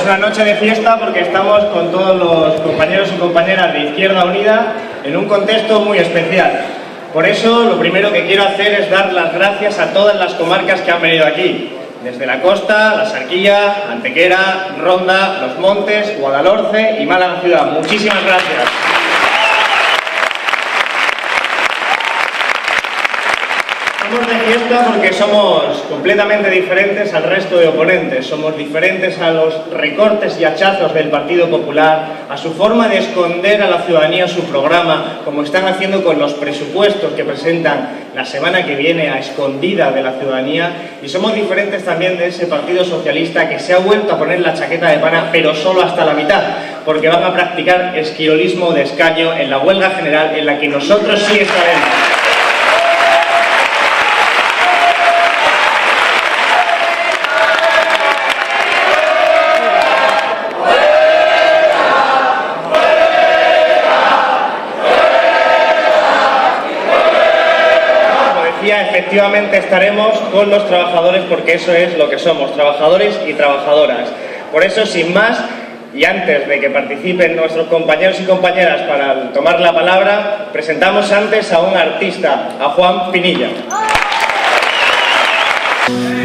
una noche de fiesta porque estamos con todos los compañeros y compañeras de Izquierda Unida en un contexto muy especial. Por eso, lo primero que quiero hacer es dar las gracias a todas las comarcas que han venido aquí. Desde la costa, La Sarquilla, Antequera, Ronda, Los Montes, Guadalhorce y Málaga Ciudad. Muchísimas gracias. Estamos de fiesta porque somos completamente diferentes al resto de oponentes. Somos diferentes a los recortes y hachazos del Partido Popular, a su forma de esconder a la ciudadanía su programa, como están haciendo con los presupuestos que presentan la semana que viene a escondida de la ciudadanía. Y somos diferentes también de ese Partido Socialista que se ha vuelto a poner la chaqueta de pana, pero solo hasta la mitad, porque van a practicar esquirolismo de escaño en la huelga general en la que nosotros sí estaremos. Efectivamente estaremos con los trabajadores porque eso es lo que somos, trabajadores y trabajadoras. Por eso, sin más, y antes de que participen nuestros compañeros y compañeras para tomar la palabra, presentamos antes a un artista, a Juan Pinilla.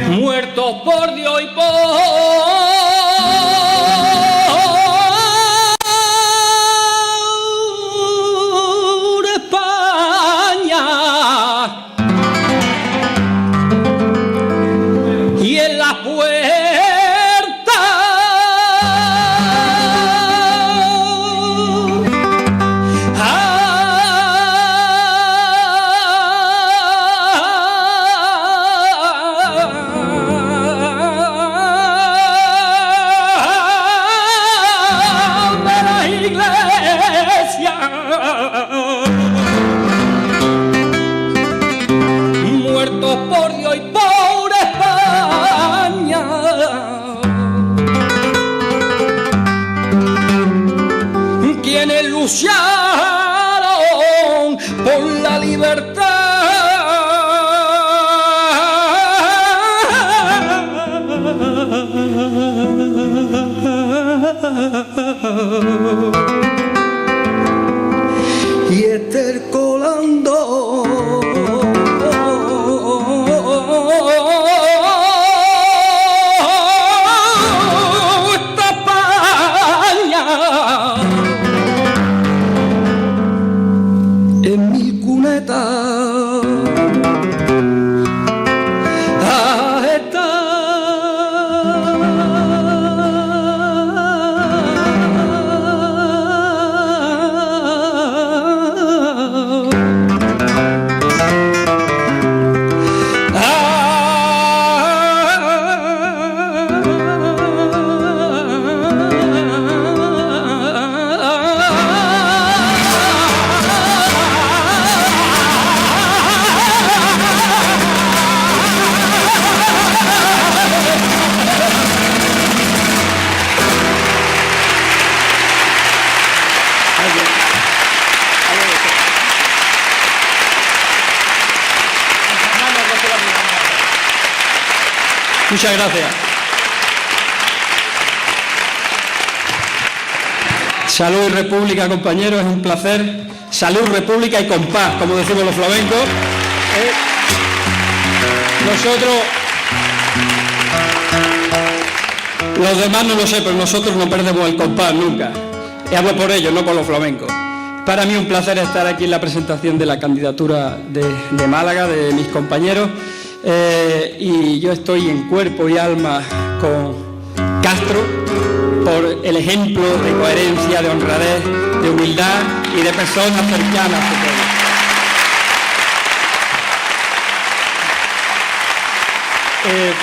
Muertos por Dios y por lucharon por la libertad. Y estercolando Muchas gracias. Salud y República, compañeros, es un placer. Salud, República y compás, como decimos los flamencos. Nosotros, los demás no lo sé, pero nosotros no perdemos el compás nunca. Y hablo por ellos, no por los flamencos. Para mí un placer estar aquí en la presentación de la candidatura de Málaga, de mis compañeros. Y yo estoy en cuerpo y alma con Castro por el ejemplo de coherencia, de honradez, de humildad y de personas cercanas a todos.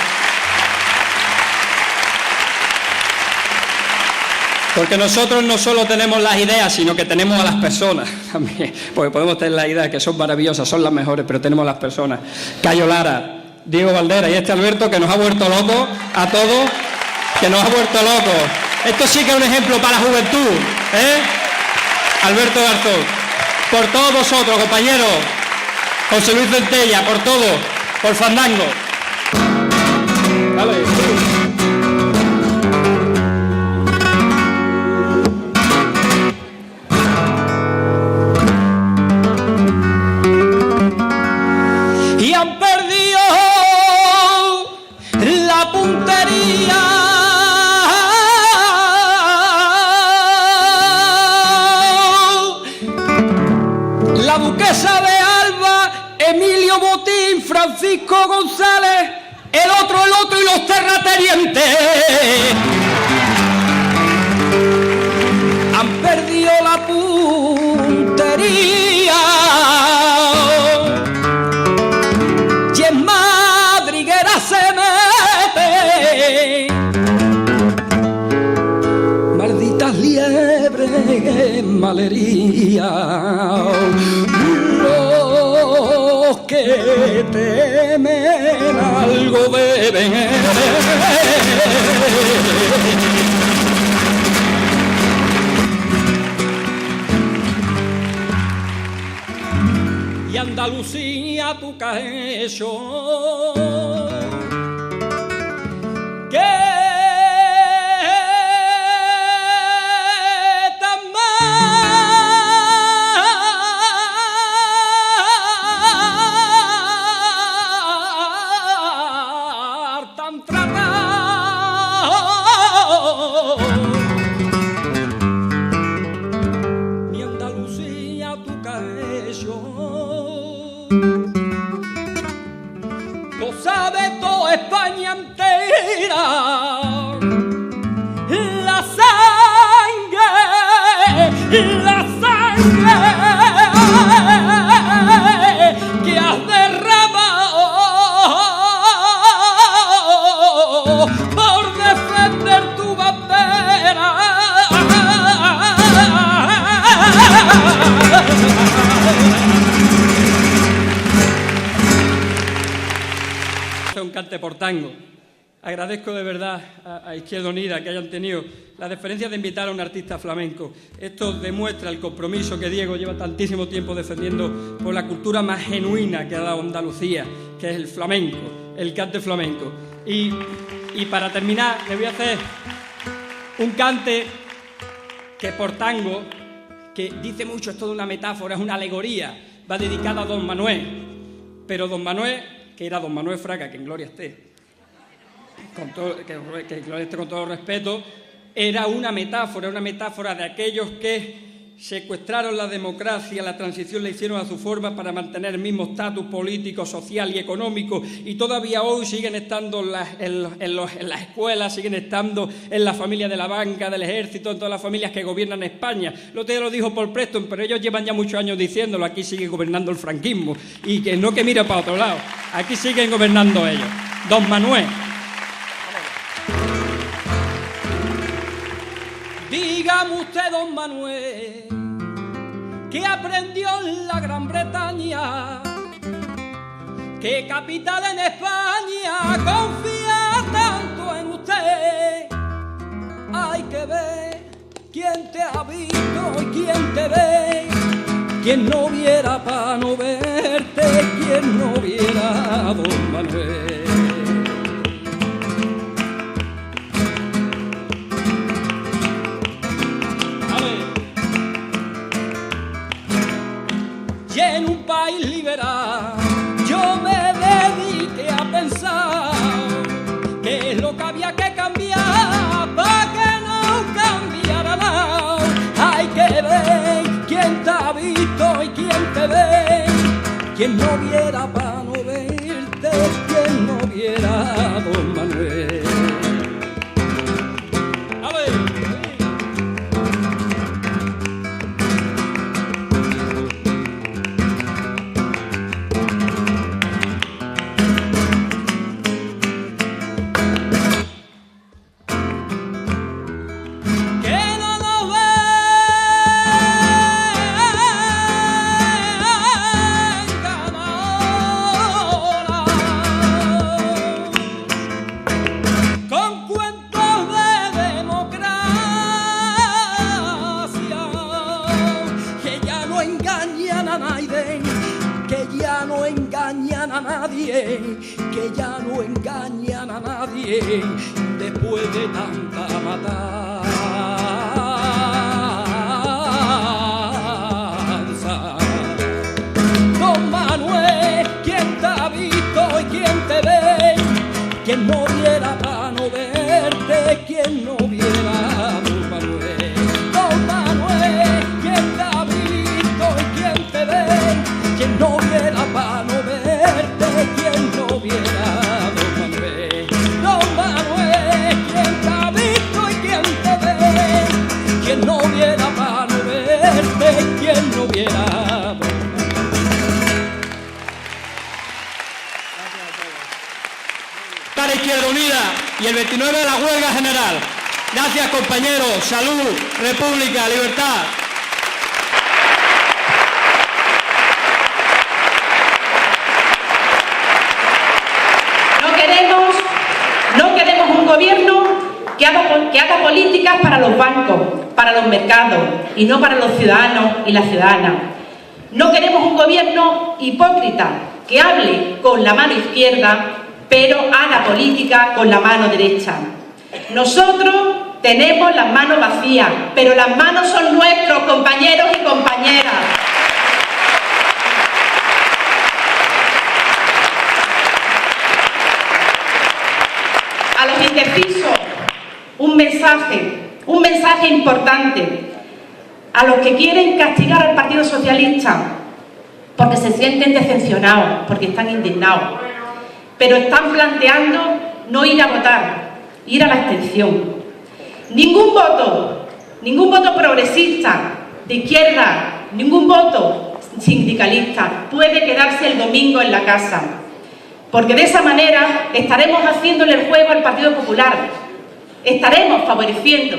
Porque nosotros no solo tenemos las ideas, sino que tenemos a las personas también. Porque podemos tener las ideas que son maravillosas, son las mejores, pero tenemos las personas. Cayo Lara, Diego Valdera y este Alberto, que nos ha vuelto locos a todos, que nos ha vuelto locos. Esto sí que es un ejemplo para la juventud, ¿eh? Alberto Garzón, por todos vosotros, compañeros, José Luis Centella, por todo, por Fandango. Dale. malería. Los que temen algo deben. Y Andalucía tú que has hecho, que España entera, la sangre que has derramado por defender tu bandera. Un cante por tango. Agradezco de verdad a Izquierda Unida que hayan tenido la deferencia de invitar a un artista flamenco. Esto demuestra el compromiso que Diego lleva tantísimo tiempo defendiendo por la cultura más genuina que ha dado Andalucía, que es el flamenco, el cante flamenco. Y para terminar, le voy a hacer un cante que por tango, que dice mucho, es toda una metáfora, es una alegoría, va dedicada a Don Manuel. Pero Don Manuel, que era Don Manuel Fraga, que en gloria esté, que en gloria esté con todo respeto, era una metáfora de aquellos que secuestraron la democracia, la transición la hicieron a su forma para mantener el mismo estatus político, social y económico, y todavía hoy siguen estando en las escuelas, siguen estando en la familia de la banca, del ejército, en todas las familias que gobiernan España. Lo dijo Paul Preston, pero ellos llevan ya muchos años diciéndolo, aquí sigue gobernando el franquismo, y que no que mire para otro lado, aquí siguen gobernando ellos. Don Manuel. Dígame usted, Don Manuel, que aprendió en la Gran Bretaña, que capital en España confía tanto en usted. Hay que ver quién te ha visto y quién te ve, quien no viera para no verte, quien no viera a Don Manuel. Y en un país liberal yo me dediqué a pensar qué es lo que había que cambiar para que no cambiara nada. Hay que ver quién te ha visto y quién te ve, quien no viera para no verte, quien no viera a Don Manuel. A ver. Que ya no engañan a nadie después de tanta matanza. Don Manuel, ¿quién te ha visto y quién te ve? Quien no viera para no verte, quien no viera a Don Manuel. Don Manuel, ¿quién te ha visto y quién te ve? Quien no viera para no verte, quien no viera a Don Manuel. Don Manuel, quien te ha visto y quien te ve, quien no viera para no verte, quien no viera a Don Manuel. Para Izquierda Unida y el 29 de la huelga general. Gracias, compañeros. Salud, República, libertad. No queremos un gobierno que haga políticas para los bancos, para los mercados y no para los ciudadanos y las ciudadanas. No queremos un gobierno hipócrita que hable con la mano izquierda pero haga política con la mano derecha. Nosotros tenemos las manos vacías, pero las manos son nuestros, compañeros y compañeras. A los indecisos, un mensaje importante. A los que quieren castigar al Partido Socialista porque se sienten decepcionados, porque están indignados, pero están planteando no ir a votar, ir a la abstención. Ningún voto progresista, de izquierda, ningún voto sindicalista puede quedarse el domingo en la casa, porque de esa manera estaremos haciéndole el juego al Partido Popular, estaremos favoreciendo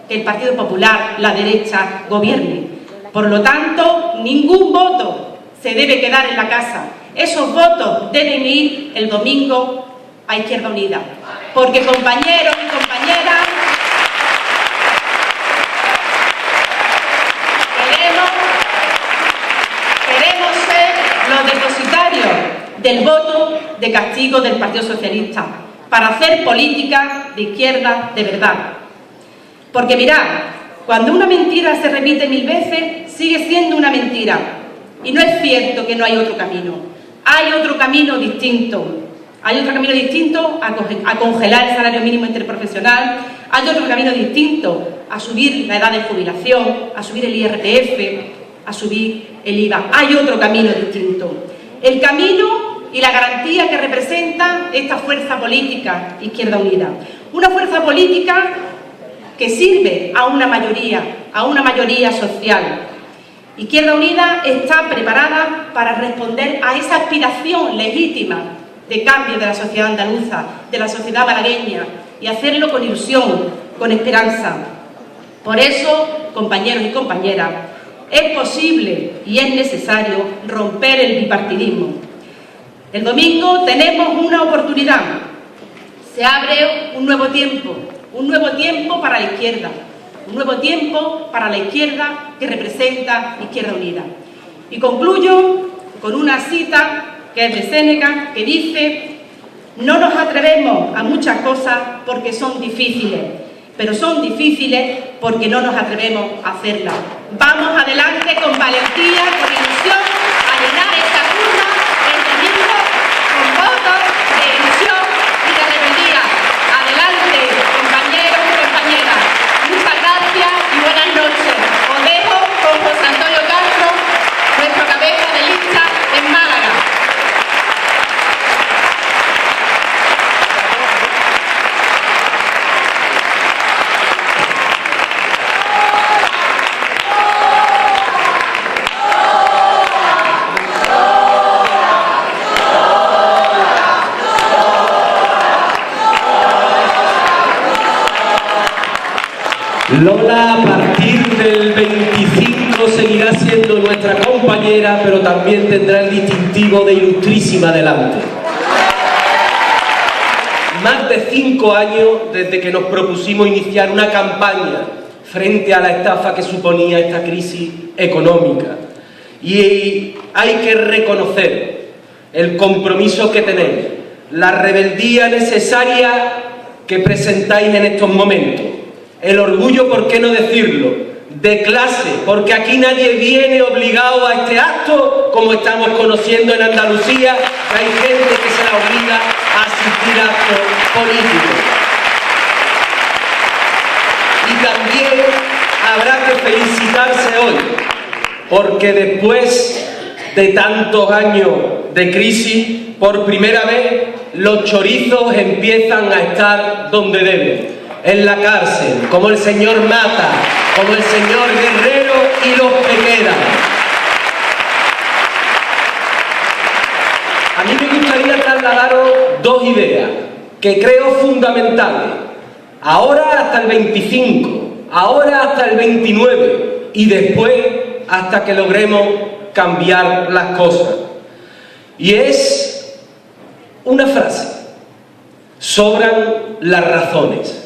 que el Partido Popular, la derecha, gobierne. Por lo tanto, ningún voto se debe quedar en la casa. Esos votos deben ir el domingo a Izquierda Unida, porque, compañeros y compañeras, queremos ser los depositarios del voto de castigo del Partido Socialista para hacer política de izquierda de verdad. Porque mirad, cuando una mentira se repite 1000 veces, sigue siendo una mentira. Y no es cierto que no hay otro camino. Hay otro camino distinto. Hay otro camino distinto a congelar el salario mínimo interprofesional. Hay otro camino distinto a subir la edad de jubilación, a subir el IRPF, a subir el IVA. Hay otro camino distinto. El camino y la garantía que representa esta fuerza política, Izquierda Unida. Una fuerza política que sirve a una mayoría social. Izquierda Unida está preparada para responder a esa aspiración legítima de cambio de la sociedad andaluza, de la sociedad malagueña, y hacerlo con ilusión, con esperanza. Por eso, compañeros y compañeras, es posible y es necesario romper el bipartidismo. El domingo tenemos una oportunidad. Se abre un nuevo tiempo para la izquierda, un nuevo tiempo para la izquierda que representa Izquierda Unida. Y concluyo con una cita que es de Séneca, que dice: no nos atrevemos a muchas cosas porque son difíciles, pero son difíciles porque no nos atrevemos a hacerlas. Vamos adelante con valentía, con ilusión, a llenar esta urna el domingo con votos de ilusión y de rebeldía. Adelante, compañeros y compañeras. Muchas gracias y buenas noches. Os dejo con José Antonio Castro, nuestro cabeza de lista en Málaga. Lola, a partir del 25 seguirá siendo nuestra compañera, pero también tendrá el distintivo de ilustrísima delante. Más de 5 años desde que nos propusimos iniciar una campaña frente a la estafa que suponía esta crisis económica. Y hay que reconocer el compromiso que tenéis, la rebeldía necesaria que presentáis en estos momentos. El orgullo, ¿por qué no decirlo?, de clase, porque aquí nadie viene obligado a este acto, como estamos conociendo en Andalucía, que hay gente que se la obliga a asistir a actos políticos. Y también habrá que felicitarse hoy, porque después de tantos años de crisis, por primera vez los chorizos empiezan a estar donde deben. En la cárcel, como el señor Mata, como el señor Guerrero y los que quedan. A mí me gustaría trasladaros 2 ideas que creo fundamentales ahora hasta el 25, ahora hasta el 29 y después hasta que logremos cambiar las cosas. Y es una frase: sobran las razones.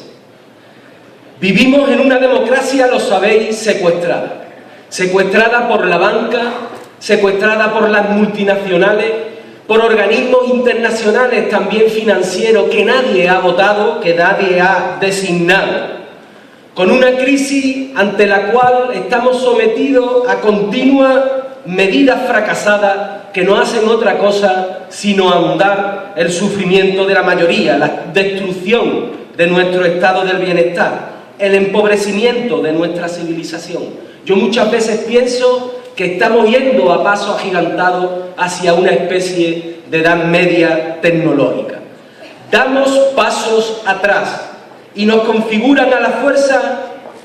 Vivimos en una democracia, lo sabéis, secuestrada. Secuestrada por la banca, secuestrada por las multinacionales, por organismos internacionales también financieros que nadie ha votado, que nadie ha designado. Con una crisis ante la cual estamos sometidos a continuas medidas fracasadas que no hacen otra cosa sino ahondar el sufrimiento de la mayoría, la destrucción de nuestro estado del bienestar, el empobrecimiento de nuestra civilización. Yo muchas veces pienso que estamos yendo a paso agigantado hacia una especie de edad media tecnológica. Damos pasos atrás y nos configuran a la fuerza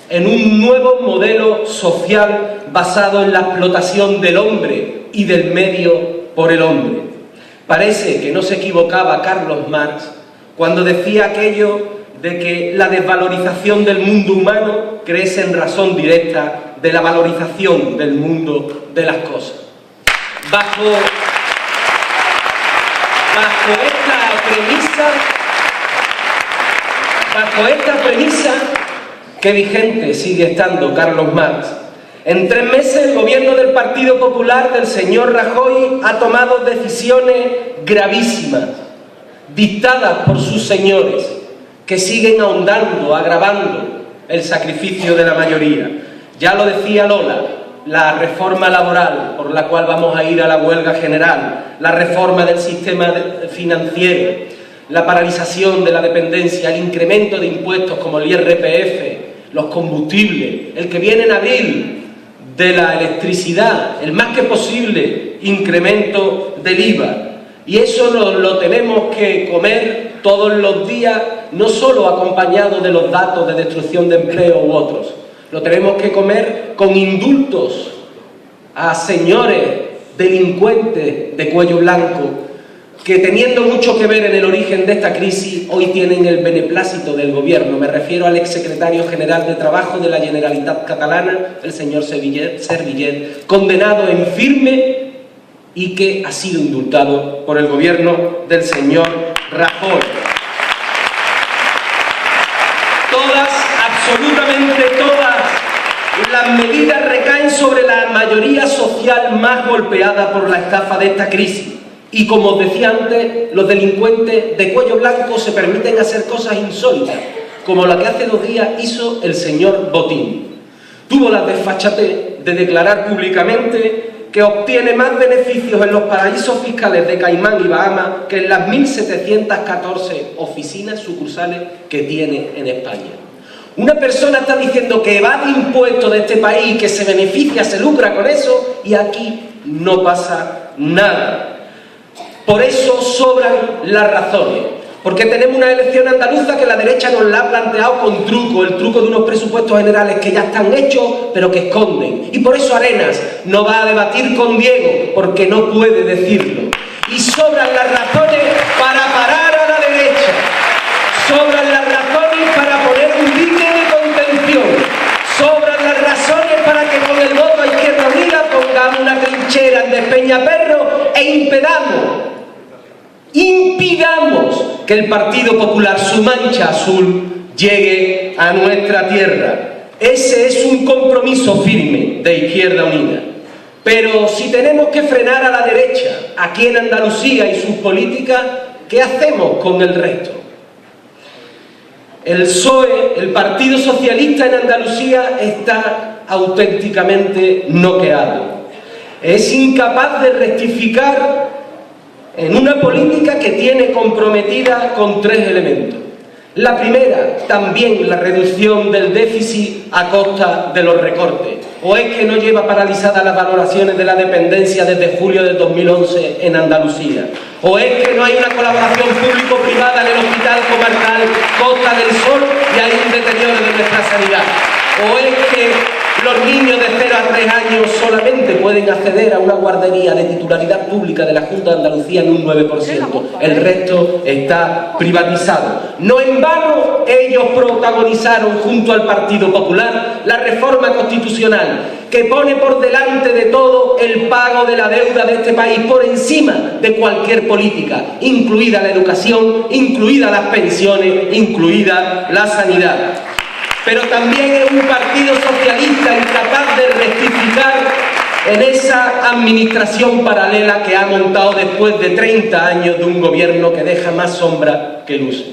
en un nuevo modelo social basado en la explotación del hombre y del medio por el hombre. Parece que no se equivocaba Carlos Marx cuando decía aquello de que la desvalorización del mundo humano crece en razón directa de la valorización del mundo de las cosas. Bajo esta premisa, que vigente sigue estando Carlos Marx, en 3 meses el gobierno del Partido Popular del señor Rajoy ha tomado decisiones gravísimas, dictadas por sus señores, que siguen ahondando, agravando el sacrificio de la mayoría. Ya lo decía Lola, la reforma laboral por la cual vamos a ir a la huelga general, la reforma del sistema financiero, la paralización de la dependencia, el incremento de impuestos como el IRPF, los combustibles, el que viene en abril de la electricidad, el más que posible incremento del IVA. Y eso lo tenemos que comer todos los días, no solo acompañado de los datos de destrucción de empleo u otros. Lo tenemos que comer con indultos a señores delincuentes de cuello blanco que, teniendo mucho que ver en el origen de esta crisis, hoy tienen el beneplácito del gobierno. Me refiero al exsecretario general de Trabajo de la Generalitat Catalana, el señor Servillet, condenado en firme y que ha sido indultado por el gobierno del señor Rajoy. Todas, absolutamente todas, las medidas recaen sobre la mayoría social más golpeada por la estafa de esta crisis. Y como os decía antes, los delincuentes de cuello blanco se permiten hacer cosas insólitas, como la que hace 2 días hizo el señor Botín. Tuvo la desfachatez de declarar públicamente que obtiene más beneficios en los paraísos fiscales de Caimán y Bahamas que en las 1.714 oficinas sucursales que tiene en España. Una persona está diciendo que evade impuestos de este país, que se beneficia, se lucra con eso, y aquí no pasa nada. Por eso sobran las razones, porque tenemos una elección andaluza que la derecha nos la ha planteado con truco, el truco de unos presupuestos generales que ya están hechos, pero que esconden. Y por eso Arenas no va a debatir con Diego, porque no puede decirlo. Y sobran las razones para parar a la derecha, sobran las razones para poner un dique de contención, sobran las razones para que con el voto a Izquierda Unida pongamos una trinchera en Despeñaperro e impidamos que el Partido Popular, su mancha azul, llegue a nuestra tierra. Ese es un compromiso firme de Izquierda Unida. Pero si tenemos que frenar a la derecha aquí en Andalucía y sus políticas, ¿qué hacemos con el resto? El PSOE, el Partido Socialista en Andalucía, está auténticamente noqueado. Es incapaz de rectificar en una política que tiene comprometida con 3 elementos. La primera, también la reducción del déficit a costa de los recortes. ¿O es que no lleva paralizadas las valoraciones de la dependencia desde julio de 2011 en Andalucía? ¿O es que no hay una colaboración público-privada en el Hospital Comarcal Costa del Sol y hay un deterioro de nuestra sanidad? ¿O es que Los niños de 0 a 3 años solamente pueden acceder a una guardería de titularidad pública de la Junta de Andalucía en un 9%. El resto está privatizado. No en vano ellos protagonizaron junto al Partido Popular la reforma constitucional que pone por delante de todo el pago de la deuda de este país por encima de cualquier política, incluida la educación, incluida las pensiones, incluida la sanidad. Pero también es un partido socialista incapaz de rectificar en esa administración paralela que ha montado después de 30 años de un gobierno que deja más sombra que luz.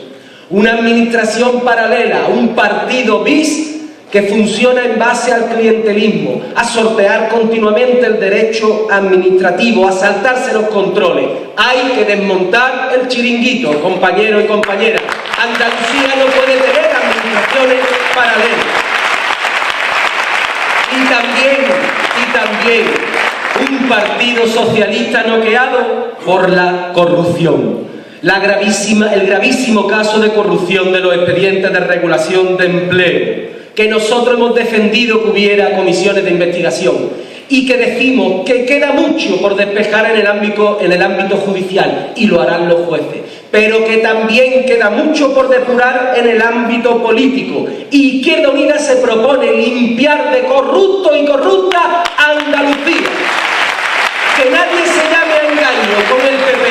Una administración paralela, un partido bis que funciona en base al clientelismo, a sortear continuamente el derecho administrativo, a saltarse los controles. Hay que desmontar el chiringuito, compañeros y compañeras. Andalucía no puede tener administraciones paralelas. Y también un partido socialista noqueado por la corrupción. El gravísimo caso de corrupción de los expedientes de regulación de empleo, que nosotros hemos defendido que hubiera comisiones de investigación y que decimos que queda mucho por despejar en el ámbito judicial, y lo harán los jueces, pero que también queda mucho por depurar en el ámbito político. Y Izquierda Unida se propone limpiar de corrupto y corrupta a Andalucía. Que nadie se llame a engaño con el PP,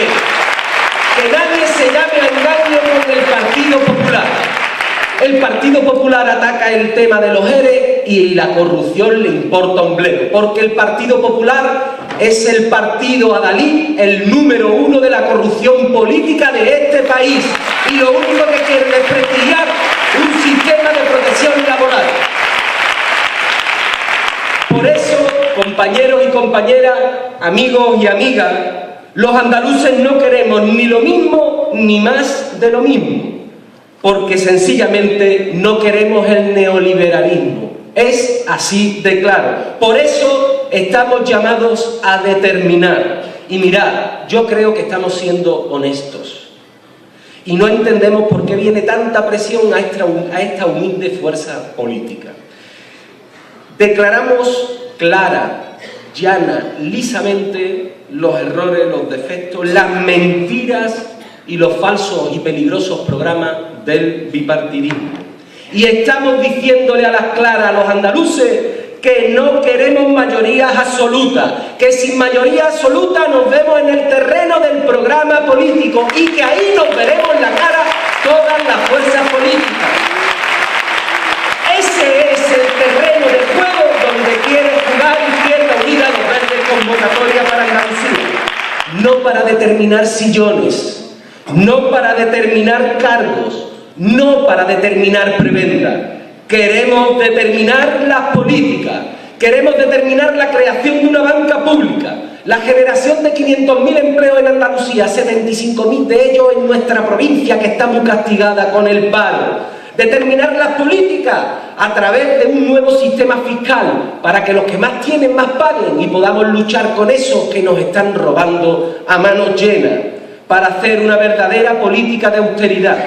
que nadie se llame a engaño con el Partido Popular. El Partido Popular ataca el tema de los ERE y la corrupción le importa un bledo, porque el Partido Popular es el partido adalid, el número 1 de la corrupción política de este país, y lo único que quiere es prestigiar un sistema de protección laboral. Por eso, compañeros y compañeras, amigos y amigas, los andaluces no queremos ni lo mismo ni más de lo mismo, porque sencillamente no queremos el neoliberalismo. Es así de claro. Por eso estamos llamados a determinar. Y mirad, yo creo que estamos siendo honestos. Y no entendemos por qué viene tanta presión a esta humilde fuerza política. Declaramos clara, llana, lisamente los errores, los defectos, las mentiras y los falsos y peligrosos programas del bipartidismo. Y estamos diciéndole a las claras a los andaluces que no queremos mayorías absolutas, que sin mayoría absoluta nos vemos en el terreno del programa político y que ahí nos veremos la cara todas las fuerzas políticas. Ese es el terreno de juego donde quiere jugar Izquierda Unida los verdes convocatoria para Andalucía. No para determinar sillones, no para determinar cargos, no para determinar prebenda. Queremos determinar las políticas, queremos determinar la creación de una banca pública, la generación de 500.000 empleos en Andalucía, 75.000 de ellos en nuestra provincia que está muy castigada con el paro. Determinar las políticas a través de un nuevo sistema fiscal para que los que más tienen más paguen y podamos luchar con esos que nos están robando a manos llenas, para hacer una verdadera política de austeridad.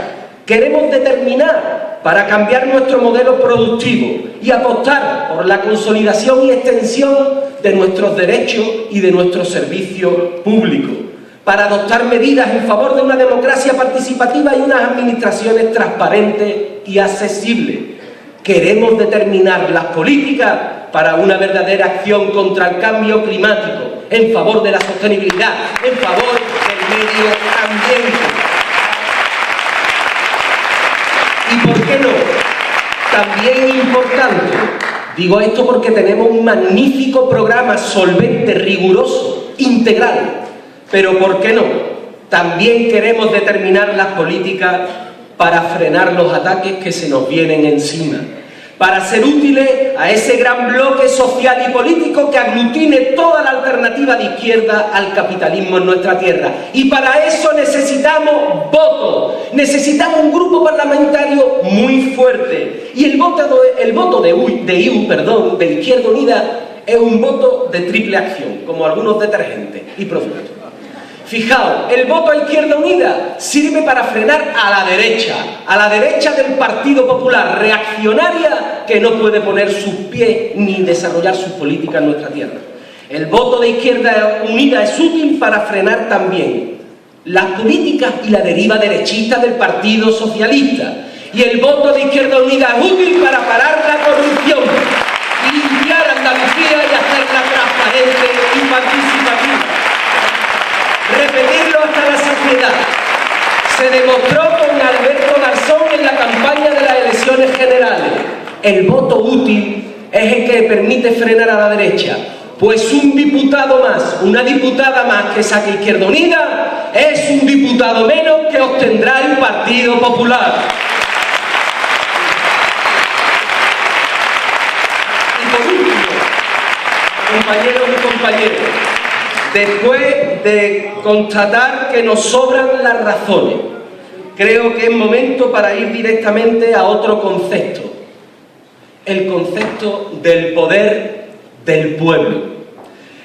Queremos determinar para cambiar nuestro modelo productivo y apostar por la consolidación y extensión de nuestros derechos y de nuestros servicios públicos, para adoptar medidas en favor de una democracia participativa y unas administraciones transparentes y accesibles. Queremos determinar las políticas para una verdadera acción contra el cambio climático, en favor de la sostenibilidad, en favor del medio ambiente. ¿Y por qué no? También importante, digo esto porque tenemos un magnífico programa solvente, riguroso, integral, pero ¿por qué no? También queremos determinar las políticas para frenar los ataques que se nos vienen encima, para ser útiles a ese gran bloque social y político que aglutine toda la alternativa de izquierda al capitalismo en nuestra tierra. Y para eso necesitamos votos, necesitamos un grupo parlamentario muy fuerte. Y el voto de Izquierda Unida es un voto de triple acción, como algunos detergentes y productos. Fijaos, el voto a Izquierda Unida sirve para frenar a la derecha del Partido Popular, reaccionaria que no puede poner sus pies ni desarrollar sus políticas en nuestra tierra. El voto de Izquierda Unida es útil para frenar también las políticas y la deriva derechista del Partido Socialista. Y el voto de Izquierda Unida es útil para parar la corrupción y limpiar Andalucía y hacerla transparente y participativa. Repetirlo hasta la saciedad. Se demostró con Alberto Garzón en la campaña de las elecciones generales. El voto útil es el que permite frenar a la derecha. Pues un diputado más, una diputada más que saque Izquierda Unida es un diputado menos que obtendrá el Partido Popular. Y por último, compañeros y compañeras, después de constatar que nos sobran las razones, creo que es momento para ir directamente a otro concepto, el concepto del poder del pueblo.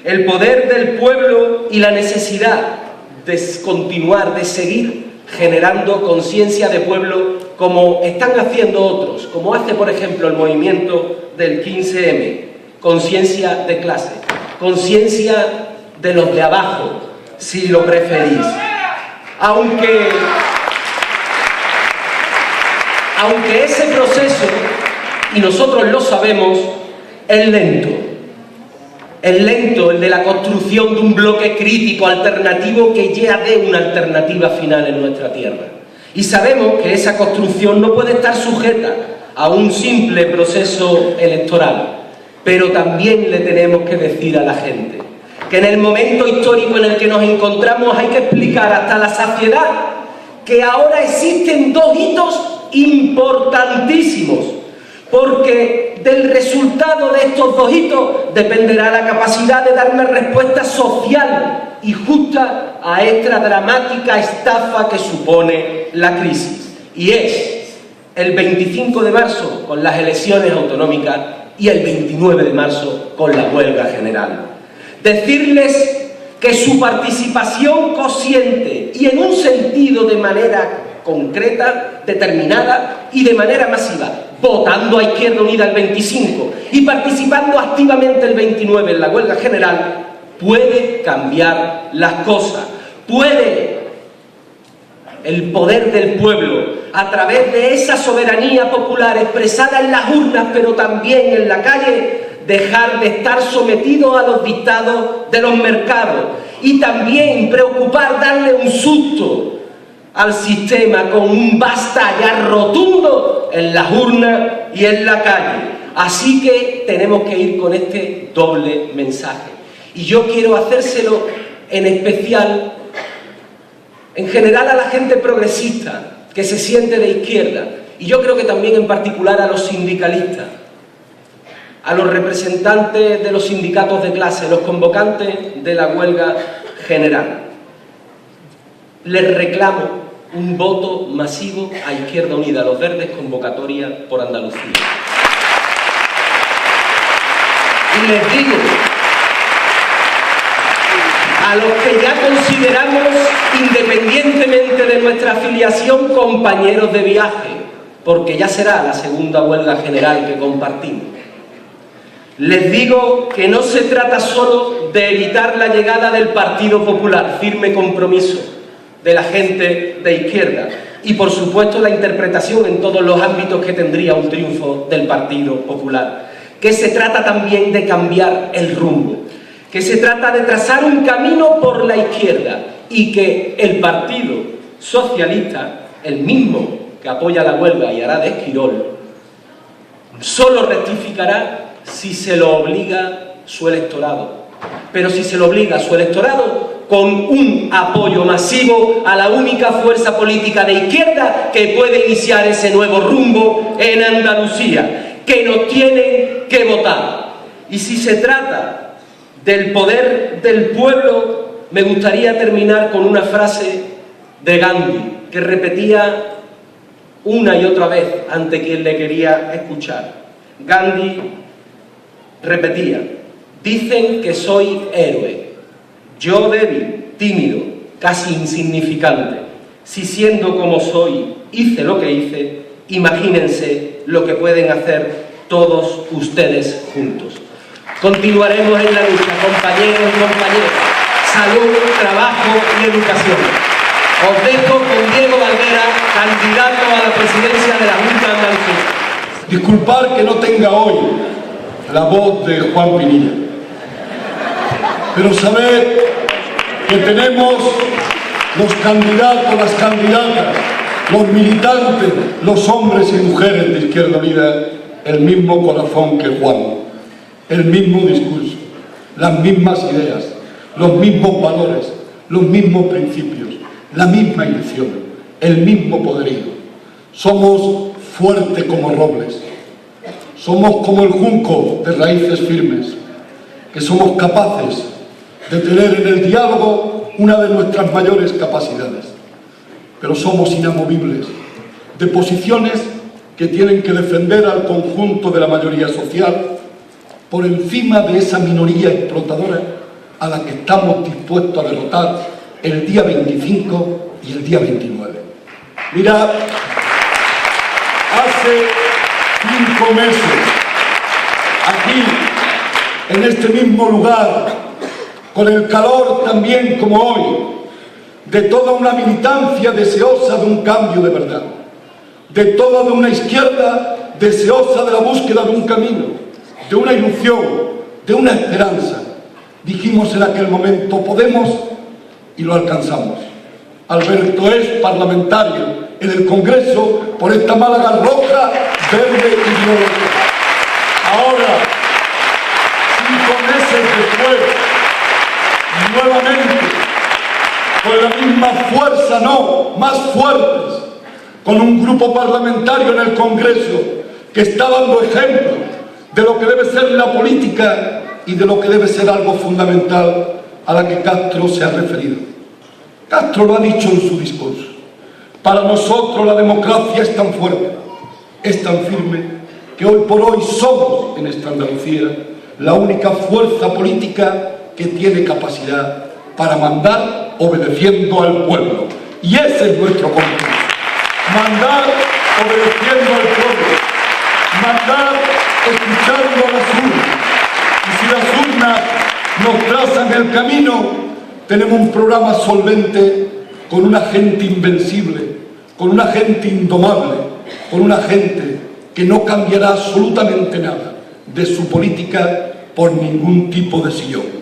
El poder del pueblo y la necesidad de continuar, de seguir generando conciencia de pueblo como están haciendo otros, como hace por ejemplo el movimiento del 15M, conciencia de clase, conciencia de los de abajo, si lo preferís. Aunque ese proceso, y nosotros lo sabemos, es lento. Es lento, el de la construcción de un bloque crítico alternativo que ya dé una alternativa final en nuestra tierra. Y sabemos que esa construcción no puede estar sujeta a un simple proceso electoral, pero también le tenemos que decir a la gente que en el momento histórico en el que nos encontramos hay que explicar hasta la saciedad que ahora existen dos hitos importantísimos, porque del resultado de estos dos hitos dependerá la capacidad de dar una respuesta social y justa a esta dramática estafa que supone la crisis. Y es el 25 de marzo con las elecciones autonómicas y el 29 de marzo con la huelga general. Decirles que su participación consciente y en un sentido de manera concreta, determinada y de manera masiva, votando a Izquierda Unida el 25 y participando activamente el 29 en la huelga general, puede cambiar las cosas. Puede el poder del pueblo, a través de esa soberanía popular expresada en las urnas, pero también en la calle, dejar de estar sometido a los dictados de los mercados y también preocupar, darle un susto al sistema con un basta ya rotundo en las urnas y en la calle. Así que tenemos que ir con este doble mensaje. Y yo quiero hacérselo en especial, en general a la gente progresista que se siente de izquierda, y yo creo que también en particular a los sindicalistas, a los representantes de los sindicatos de clase, los convocantes de la huelga general. Les reclamo un voto masivo a Izquierda Unida, a los verdes, convocatoria por Andalucía. Y les digo, a los que ya consideramos, independientemente de nuestra afiliación, compañeros de viaje, porque ya será la segunda huelga general que compartimos, les digo que no se trata solo de evitar la llegada del Partido Popular, firme compromiso de la gente de izquierda, y por supuesto la interpretación en todos los ámbitos que tendría un triunfo del Partido Popular, que se trata también de cambiar el rumbo, que se trata de trazar un camino por la izquierda y que el Partido Socialista, el mismo que apoya la huelga y hará de Esquirol, solo rectificará si se lo obliga su electorado, pero si se lo obliga su electorado con un apoyo masivo a la única fuerza política de izquierda que puede iniciar ese nuevo rumbo en Andalucía, que nos tienen que votar. Y si se trata del poder del pueblo, me gustaría terminar con una frase de Gandhi, que repetía una y otra vez ante quien le quería escuchar. Gandhi repetía: dicen que soy héroe, yo débil, tímido, casi insignificante. Si siendo como soy hice lo que hice, imagínense lo que pueden hacer todos ustedes juntos. Continuaremos en la lucha, compañeros y compañeras. Salud, trabajo y educación. Os dejo con Diego Valdera, candidato a la presidencia de la Junta de Andalucía. Disculpar que no tenga hoy la voz de Juan Pinilla, pero saber que tenemos los candidatos, las candidatas, los militantes, los hombres y mujeres de Izquierda Unida, el mismo corazón que Juan, el mismo discurso, las mismas ideas, los mismos valores, los mismos principios, la misma ilusión, el mismo poderío. Somos fuertes como robles, somos como el junco de raíces firmes, que somos capaces de tener en el diálogo una de nuestras mayores capacidades, pero somos inamovibles, de posiciones que tienen que defender al conjunto de la mayoría social por encima de esa minoría explotadora a la que estamos dispuestos a derrotar el día 25 y el día 29. Mirad, hace 5 meses, aquí, en este mismo lugar, con el calor también como hoy, de toda una militancia deseosa de un cambio de verdad, de toda una izquierda deseosa de la búsqueda de un camino, de una ilusión, de una esperanza. Dijimos en aquel momento, podemos, y lo alcanzamos. Alberto es parlamentario en el Congreso por esta Málaga roja, verde y violeta. Ahora, 5 meses después, nuevamente, con la misma fuerza, no, más fuertes, con un grupo parlamentario en el Congreso que está dando ejemplo de lo que debe ser la política y de lo que debe ser algo fundamental a la que Castro se ha referido. Castro lo ha dicho en su discurso. Para nosotros la democracia es tan fuerte, es tan firme, que hoy por hoy somos en esta Andalucía la única fuerza política que tiene capacidad para mandar obedeciendo al pueblo. Y ese es nuestro compromiso. Mandar obedeciendo al pueblo. Mandar escuchando a las urnas. Y si las urnas nos trazan el camino, tenemos un programa solvente con una gente invencible, con una gente indomable, con una gente que no cambiará absolutamente nada de su política por ningún tipo de sillón.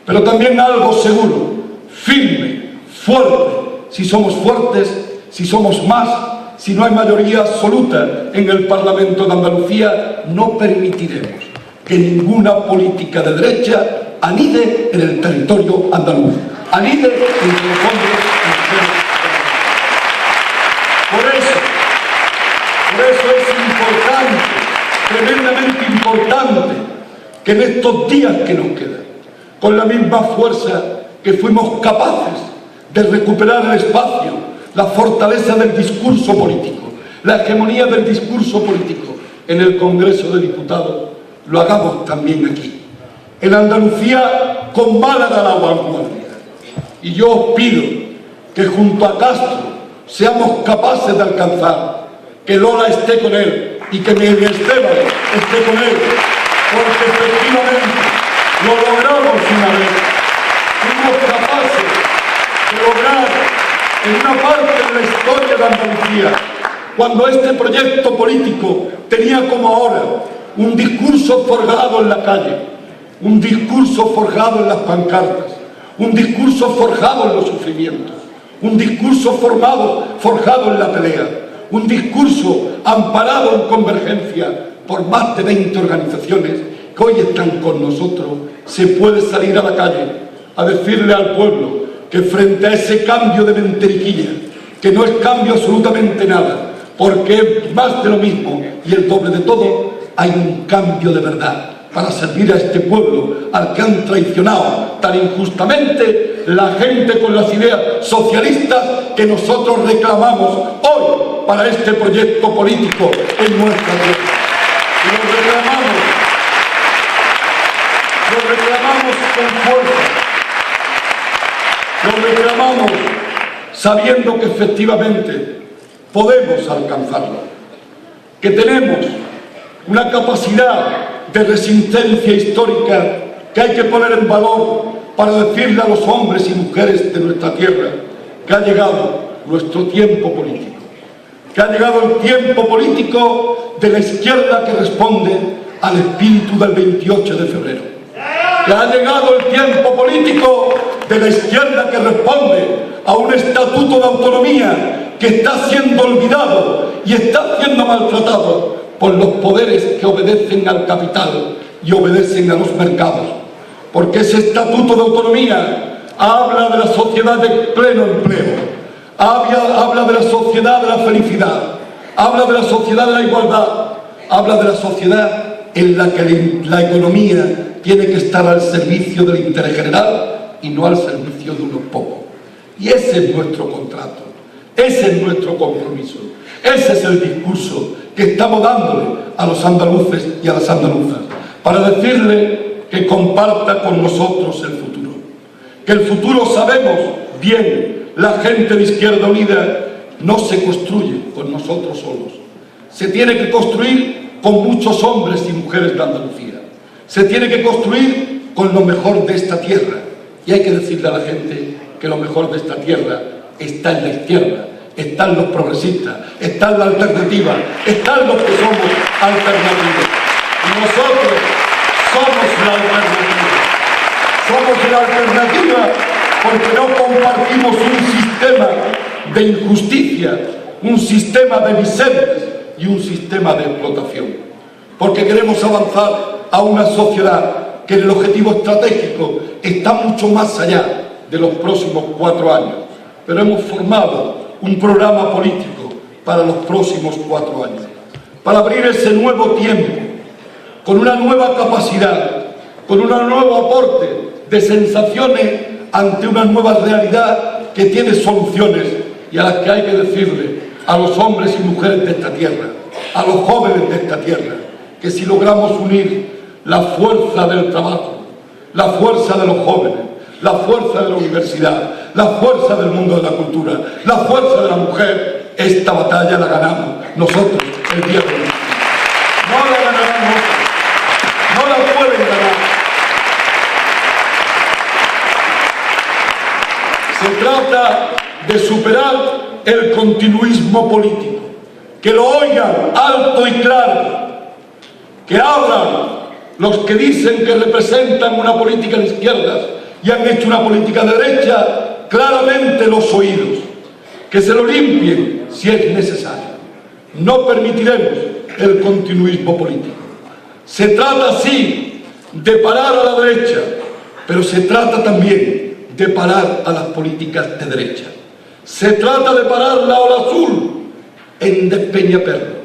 Pero también algo seguro, firme, fuerte. Si somos fuertes, si somos más, si no hay mayoría absoluta en el Parlamento de Andalucía, no permitiremos que ninguna política de derecha anide en el territorio andaluz, anide entre los hombres y mujeres. Por eso es importante, tremendamente importante, que en estos días que nos quedan, con la misma fuerza que fuimos capaces de recuperar el espacio, la fortaleza del discurso político, la hegemonía del discurso político en el Congreso de Diputados, lo hagamos también aquí, en Andalucía, con Málaga a la vanguardia. Y yo os pido que junto a Castro seamos capaces de alcanzar que Lola esté con él y que Miguel Esteban esté con él, porque efectivamente lo logramos una vez. Fuimos capaces de lograr en una parte de la historia de Andalucía, cuando este proyecto político tenía como ahora un discurso forjado en la calle, un discurso forjado en las pancartas, un discurso forjado en los sufrimientos, un discurso forjado en la pelea, un discurso amparado en convergencia por más de 20 organizaciones que hoy están con nosotros. Se puede salir a la calle a decirle al pueblo que frente a ese cambio de menteriquilla, que no es cambio absolutamente nada, porque es más de lo mismo y el doble de todo, hay un cambio de verdad para servir a este pueblo al que han traicionado tan injustamente la gente con las ideas socialistas que nosotros reclamamos hoy para este proyecto político en nuestra tierra. Lo reclamamos con fuerza, lo reclamamos sabiendo que efectivamente podemos alcanzarlo, que tenemos una capacidad de resistencia histórica que hay que poner en valor para decirle a los hombres y mujeres de nuestra tierra que ha llegado nuestro tiempo político, que ha llegado el tiempo político de la izquierda que responde al espíritu del 28 de febrero, que ha llegado el tiempo político de la izquierda que responde a un estatuto de autonomía que está siendo olvidado y está siendo maltratado por los poderes que obedecen al capital y obedecen a los mercados. Porque ese estatuto de autonomía habla de la sociedad de pleno empleo, habla de la sociedad de la felicidad, habla de la sociedad de la igualdad, habla de la sociedad en la que la economía tiene que estar al servicio del interés general y no al servicio de unos pocos. Y ese es nuestro contrato, ese es nuestro compromiso, ese es el discurso que estamos dándole a los andaluces y a las andaluzas, para decirle que comparta con nosotros el futuro. Que el futuro, sabemos bien, la gente de Izquierda Unida, no se construye con nosotros solos. Se tiene que construir con muchos hombres y mujeres de Andalucía. Se tiene que construir con lo mejor de esta tierra. Y hay que decirle a la gente que lo mejor de esta tierra está en la izquierda, están los progresistas, está en la alternativa, están los que somos alternativos. Y nosotros somos la alternativa. Somos la alternativa porque no compartimos un sistema de injusticia, un sistema de miserias y un sistema de explotación. Porque queremos avanzar a una sociedad que en el objetivo estratégico está mucho más allá de los próximos 4 años. Pero hemos formado un programa político para los próximos 4 años, para abrir ese nuevo tiempo, con una nueva capacidad, con un nuevo aporte de sensaciones ante una nueva realidad que tiene soluciones y a las que hay que decirle a los hombres y mujeres de esta tierra, a los jóvenes de esta tierra, que si logramos unir la fuerza del trabajo, la fuerza de los jóvenes, la fuerza de la universidad, la fuerza del mundo de la cultura, la fuerza de la mujer, esta batalla la ganamos nosotros el día de hoy. No la ganarán otros, no la pueden ganar. Se trata de superar el continuismo político, que lo oigan alto y claro, que hablan los que dicen que representan una política de izquierdas y han hecho una política de derecha, claramente los oídos, que se lo limpien si es necesario. No permitiremos el continuismo político. Se trata sí de parar a la derecha, pero se trata también de parar a las políticas de derecha. Se trata de parar la ola azul en Despeñaperro,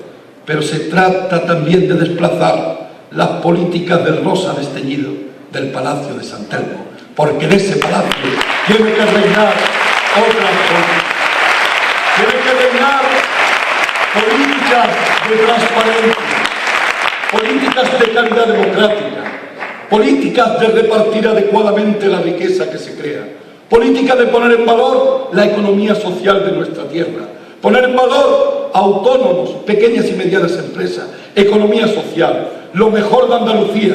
pero se trata también de desplazar las políticas del rosa desteñido del Palacio de San Telmo, porque en ese palacio tiene que reinar otras cosas. Tiene que reinar políticas de transparencia, políticas de calidad democrática, políticas de repartir adecuadamente la riqueza que se crea, políticas de poner en valor la economía social de nuestra tierra, poner en valor autónomos, pequeñas y medianas empresas, economía social, lo mejor de Andalucía,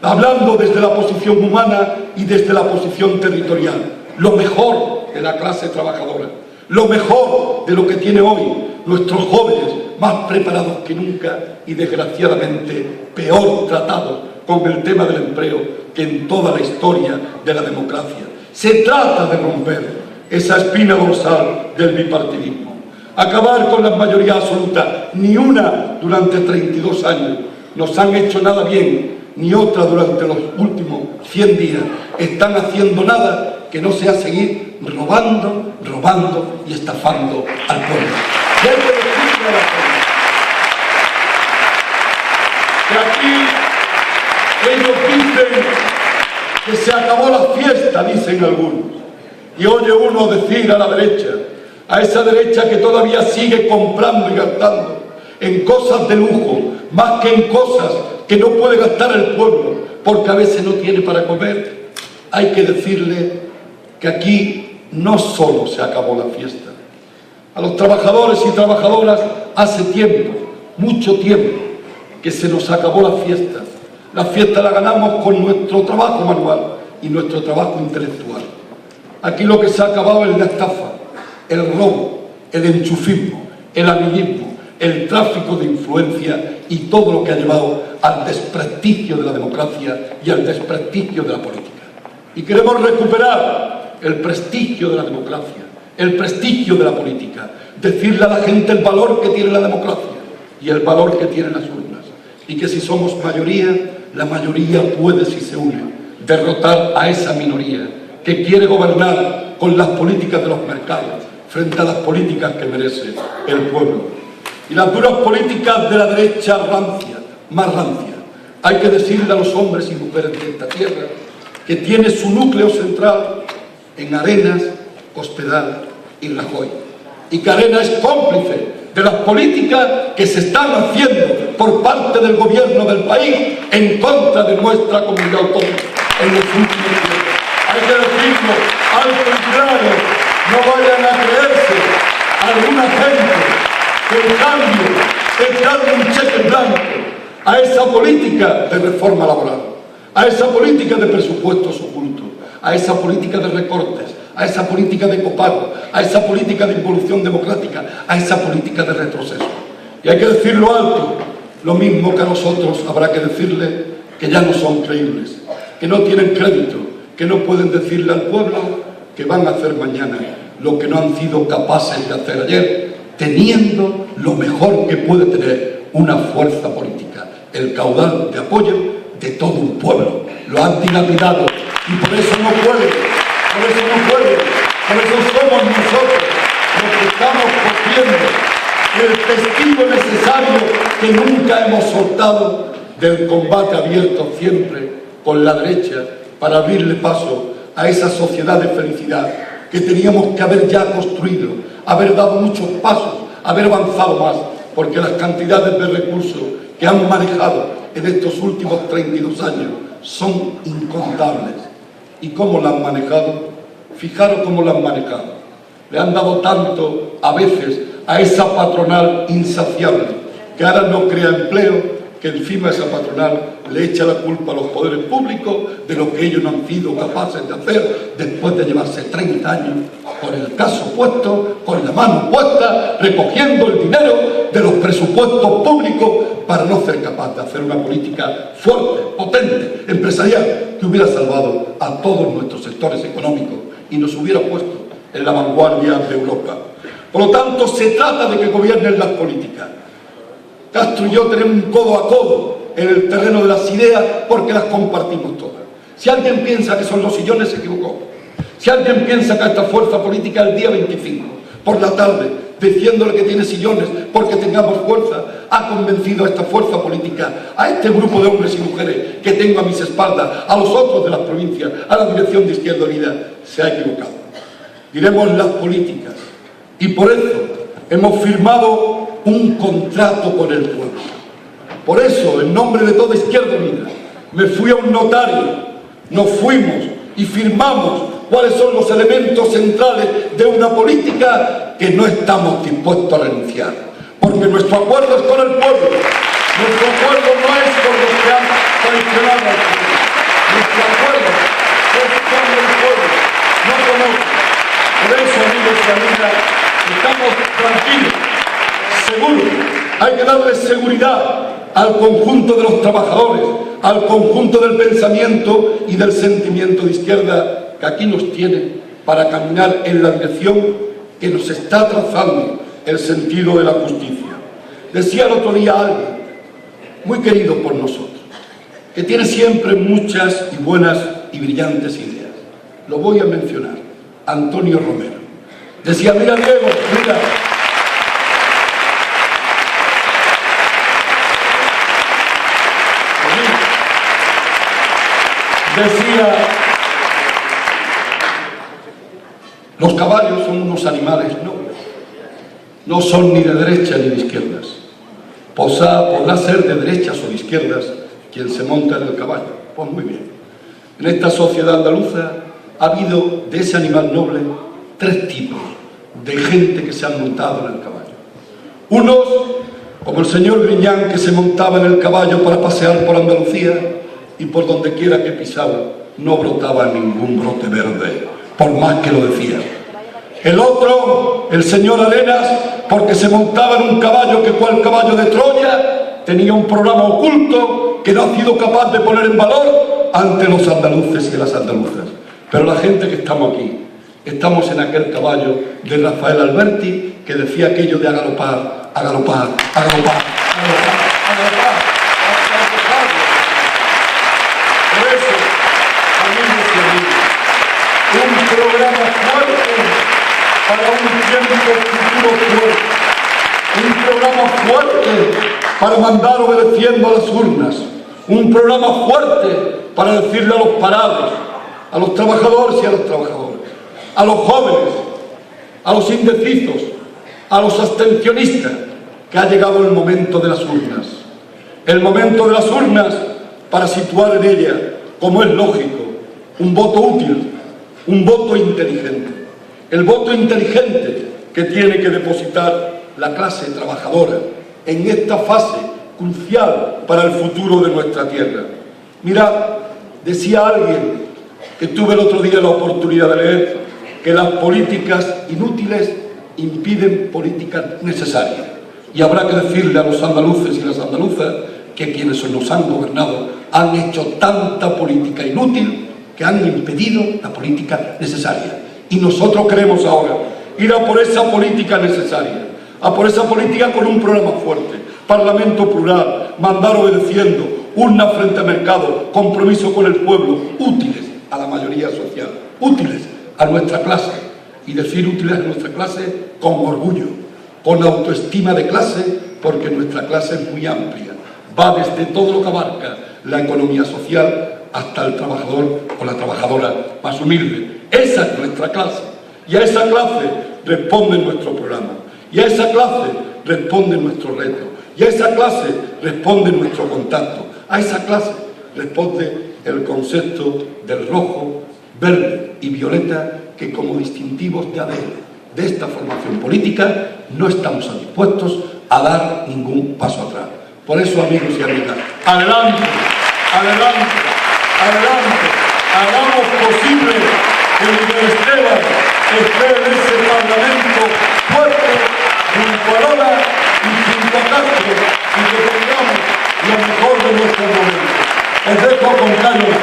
hablando desde la posición humana y desde la posición territorial, lo mejor de la clase trabajadora, lo mejor de lo que tiene hoy nuestros jóvenes, más preparados que nunca y desgraciadamente peor tratados con el tema del empleo que en toda la historia de la democracia. Se trata de romper esa espina dorsal del bipartidismo, acabar con las mayorías absolutas. Ni una durante 32 años nos han hecho nada bien, ni otra durante los últimos 100 días están haciendo nada que no sea seguir robando, robando y estafando al pueblo. Y hay que decirle a la gente que aquí ellos dicen que se acabó la fiesta, dicen algunos, y oye uno decir a la derecha, a esa derecha que todavía sigue comprando y gastando en cosas de lujo, más que en cosas que no puede gastar el pueblo, porque a veces no tiene para comer. Hay que decirle que aquí no solo se acabó la fiesta. A los trabajadores y trabajadoras hace tiempo, mucho tiempo, que se nos acabó la fiesta. La fiesta la ganamos con nuestro trabajo manual y nuestro trabajo intelectual. Aquí lo que se ha acabado es la estafa, el robo, el enchufismo, el amiguismo, el tráfico de influencia y todo lo que ha llevado al desprestigio de la democracia y al desprestigio de la política. Y queremos recuperar el prestigio de la democracia, el prestigio de la política, decirle a la gente el valor que tiene la democracia y el valor que tienen las urnas. Y que si somos mayoría, la mayoría puede, si se une, derrotar a esa minoría que quiere gobernar con las políticas de los mercados frente a las políticas que merece el pueblo. Y las duras políticas de la derecha rancia, más rancia. Hay que decirle a los hombres y mujeres de esta tierra que tiene su núcleo central en Arenas, Cospedal y Rajoy. Y que Arenas es cómplice de las políticas que se están haciendo por parte del gobierno del país en contra de nuestra comunidad autónoma en los últimos tiempos. Hay que decirlo alto y claro, no vayan a creerse a alguna gente que en cambio es darle un cheque en blanco a esa política de reforma laboral, a esa política de presupuestos ocultos, a esa política de recortes, a esa política de copago, a esa política de involución democrática, a esa política de retroceso. Y hay que decirlo alto, lo mismo que a nosotros habrá que decirle que ya no son creíbles, que no tienen crédito, que no pueden decirle al pueblo que van a hacer mañana lo que no han sido capaces de hacer ayer, teniendo lo mejor que puede tener una fuerza política, el caudal de apoyo de todo un pueblo. Lo han dilapidado y por eso no puede, por eso somos nosotros los que estamos cogiendo el testigo necesario que nunca hemos soltado del combate abierto siempre con la derecha para abrirle paso a esa sociedad de felicidad que teníamos que haber ya construido, haber dado muchos pasos, haber avanzado más, porque las cantidades de recursos que han manejado en estos últimos 32 años son incontables. ¿Y cómo la han manejado? Fijaros cómo la han manejado. Le han dado tanto, a veces, a esa patronal insaciable, que ahora no crea empleo, que encima esa patronal le echa la culpa a los poderes públicos de lo que ellos no han sido capaces de hacer después de llevarse 30 años con el caso puesto, con la mano puesta, recogiendo el dinero de los presupuestos públicos para no ser capaz de hacer una política fuerte, potente, empresarial, que hubiera salvado a todos nuestros sectores económicos y nos hubiera puesto en la vanguardia de Europa. Por lo tanto, se trata de que gobiernen las políticas. Castro y yo tenemos un codo a codo en el terreno de las ideas porque las compartimos todas. Si alguien piensa que son los sillones, se equivocó. Si alguien piensa que esta fuerza política el día 25, por la tarde, diciéndole que tiene sillones porque tengamos fuerza, ha convencido a esta fuerza política, a este grupo de hombres y mujeres que tengo a mis espaldas, a los otros de las provincias, a la dirección de Izquierda Unida, se ha equivocado. Diremos las políticas. Y por eso hemos firmado un contrato con el pueblo. Por eso, en nombre de toda Izquierda Unida, me fui a un notario, nos fuimos y firmamos cuáles son los elementos centrales de una política que no estamos dispuestos a renunciar. Porque nuestro acuerdo es con el pueblo, nuestro acuerdo no es con los que han traicionado al pueblo, nuestro acuerdo es con el pueblo, no con otros. Por eso, amigos y amigas, estamos tranquilos, seguros. Hay que darle seguridad al conjunto de los trabajadores, al conjunto del pensamiento y del sentimiento de izquierda que aquí nos tiene para caminar en la dirección que nos está trazando el sentido de la justicia. Decía el otro día alguien, muy querido por nosotros, que tiene siempre muchas y buenas y brillantes ideas. Lo voy a mencionar, Antonio Romero. Decía, mira Diego, mira, decía, los caballos son unos animales nobles, no son ni de derecha ni de izquierdas. Podrá ser de derechas o de izquierdas quien se monta en el caballo. Pues muy bien. En esta sociedad andaluza ha habido de ese animal noble 3 tipos de gente que se han montado en el caballo. Unos como el señor Griñán, que se montaba en el caballo para pasear por Andalucía y por donde quiera que pisaba no brotaba ningún brote verde, por más que lo decía. El otro, el señor Arenas, porque se montaba en un caballo que cual caballo de Troya, tenía un programa oculto que no ha sido capaz de poner en valor ante los andaluces y las andaluzas. Pero la gente que estamos aquí, estamos en aquel caballo de Rafael Alberti, que decía aquello de agalopar, agalopar, agalopar, agalopar, agalopar, hasta empujarlo. Por eso, amigos y amigas, un programa fuerte para un tiempo futuro fuerte, un programa fuerte para mandar obedeciendo a las urnas, un programa fuerte para decirle a los parados, a los trabajadores y a las trabajadoras, a los jóvenes, a los indecisos, a los abstencionistas, que ha llegado el momento de las urnas. El momento de las urnas para situar en ella, como es lógico, un voto útil, un voto inteligente. El voto inteligente que tiene que depositar la clase trabajadora en esta fase crucial para el futuro de nuestra tierra. Mirad, decía alguien que tuve el otro día la oportunidad de leer, que las políticas inútiles impiden políticas necesarias. Y habrá que decirle a los andaluces y las andaluzas que quienes nos han gobernado han hecho tanta política inútil que han impedido la política necesaria. Y nosotros queremos ahora ir a por esa política necesaria, a por esa política con un programa fuerte, parlamento plural, mandar obedeciendo, urna frente al mercado, compromiso con el pueblo, útiles a la mayoría social, útiles a nuestra clase, y decir útiles a nuestra clase con orgullo, con autoestima de clase, porque nuestra clase es muy amplia, va desde todo lo que abarca la economía social hasta el trabajador o la trabajadora más humilde. Esa es nuestra clase, y a esa clase responde nuestro programa, y a esa clase responde nuestro reto, y a esa clase responde nuestro contacto, a esa clase responde el concepto del rojo, verde y violeta, que como distintivos de ADN de esta formación política no estamos dispuestos a dar ningún paso atrás. Por eso, amigos y amigas, adelante, adelante, adelante, hagamos posible que Miguel Esteban esté en ese Parlamento fuerte, junto a Lola y junto a Castro, y que tengamos lo mejor de nuestros momentos. Os dejo con Cayo.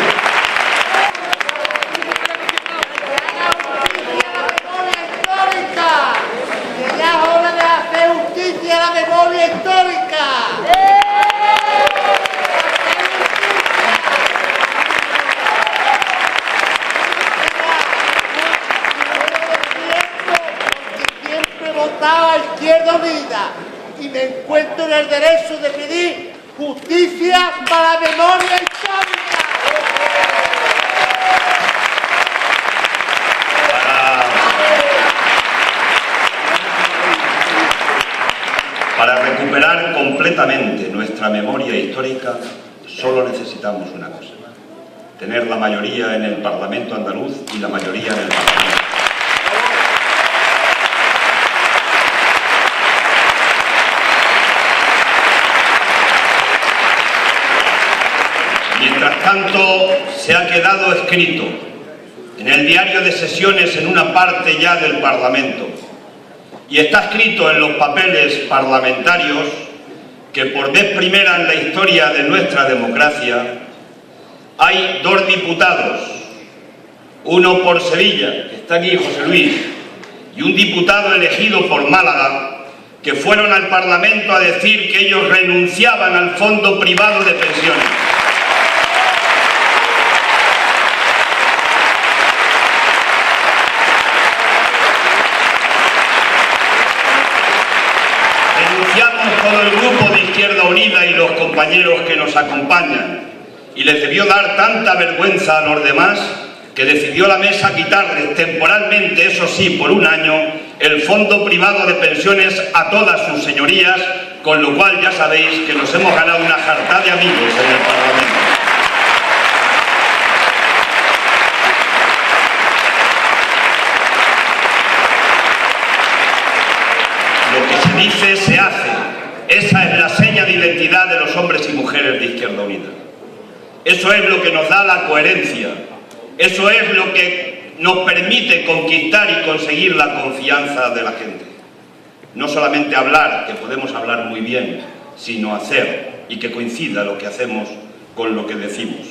Izquierda Unida, y me encuentro en el derecho de pedir justicia para la memoria histórica. Para recuperar completamente nuestra memoria histórica, solo necesitamos una cosa: tener la mayoría en el Parlamento andaluz y la mayoría en el Parlamento. Mientras tanto, se ha quedado escrito en el diario de sesiones en una parte ya del Parlamento, y está escrito en los papeles parlamentarios, que por vez primera en la historia de nuestra democracia hay dos diputados, uno por Sevilla, que está aquí José Luis, y un diputado elegido por Málaga, que fueron al Parlamento a decir que ellos renunciaban al fondo privado de pensiones. Todo el grupo de Izquierda Unida y los compañeros que nos acompañan, y les debió dar tanta vergüenza a los demás que decidió la mesa quitarles temporalmente, eso sí, por un año, el fondo privado de pensiones a todas sus señorías, con lo cual ya sabéis que nos hemos ganado una jartá de amigos en el Parlamento. Lo que se dice se hace. Esa es la Izquierda Unida. Eso es lo que nos da la coherencia, eso es lo que nos permite conquistar y conseguir la confianza de la gente. No solamente hablar, que podemos hablar muy bien, sino hacer, y que coincida lo que hacemos con lo que decimos.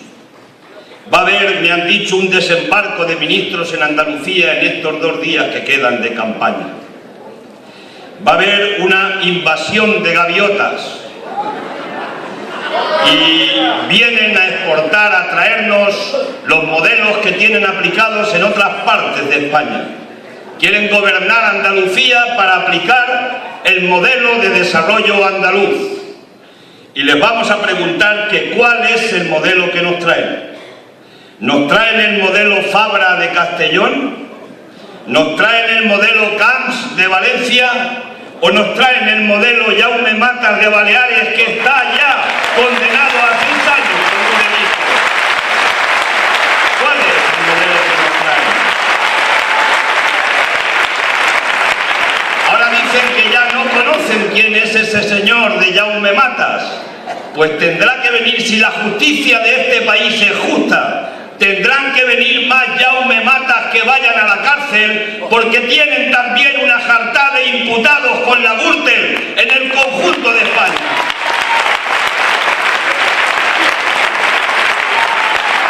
Va a haber, me han dicho, un desembarco de ministros en Andalucía en estos 2 días que quedan de campaña. Va a haber una invasión de gaviotas y vienen a exportar, a traernos los modelos que tienen aplicados en otras partes de España. Quieren gobernar Andalucía para aplicar el modelo de desarrollo andaluz. Y les vamos a preguntar que cuál es el modelo que nos traen. ¿Nos traen el modelo Fabra de Castellón? ¿Nos traen el modelo Camps de Valencia? ¿O nos traen el modelo Jaume Matas de Baleares, que está ya condenado a 6 años por un delito? ¿Cuál es el modelo que nos traen? Ahora dicen que ya no conocen quién es ese señor de Jaume Matas. Pues tendrá que venir, si la justicia de este país es justa, tendrán que venir más Jaume Matas que vayan a la cárcel, porque tienen también una jartada de imputados con la Gürtel en el conjunto de España.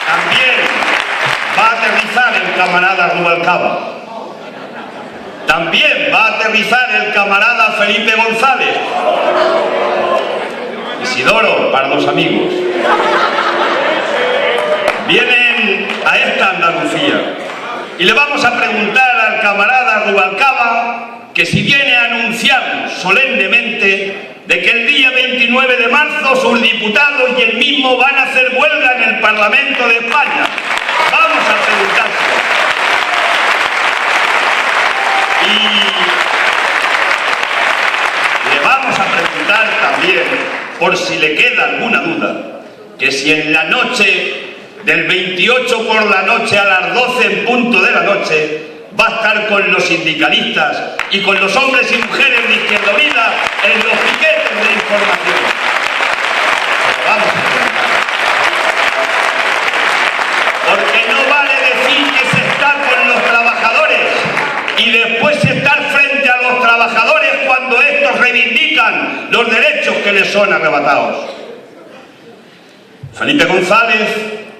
También va a aterrizar el camarada Rubalcaba. También va a aterrizar el camarada Felipe González. Isidoro, para los amigos. Vienen a esta Andalucía y le vamos a preguntar al camarada Rubalcaba que si viene a anunciar solemnemente de que el día 29 de marzo sus diputados y él mismo van a hacer huelga en el Parlamento de España. Vamos a preguntárselo. Y le vamos a preguntar también, por si le queda alguna duda, que si en la noche del 28 por la noche a las 12 en punto de la noche va a estar con los sindicalistas y con los hombres y mujeres de Izquierda Unida en los piquetes de información. Vamos a preguntar. Porque no vale decir que se está con los trabajadores y después estar frente a los trabajadores cuando estos reivindican los derechos que les son arrebatados. Felipe González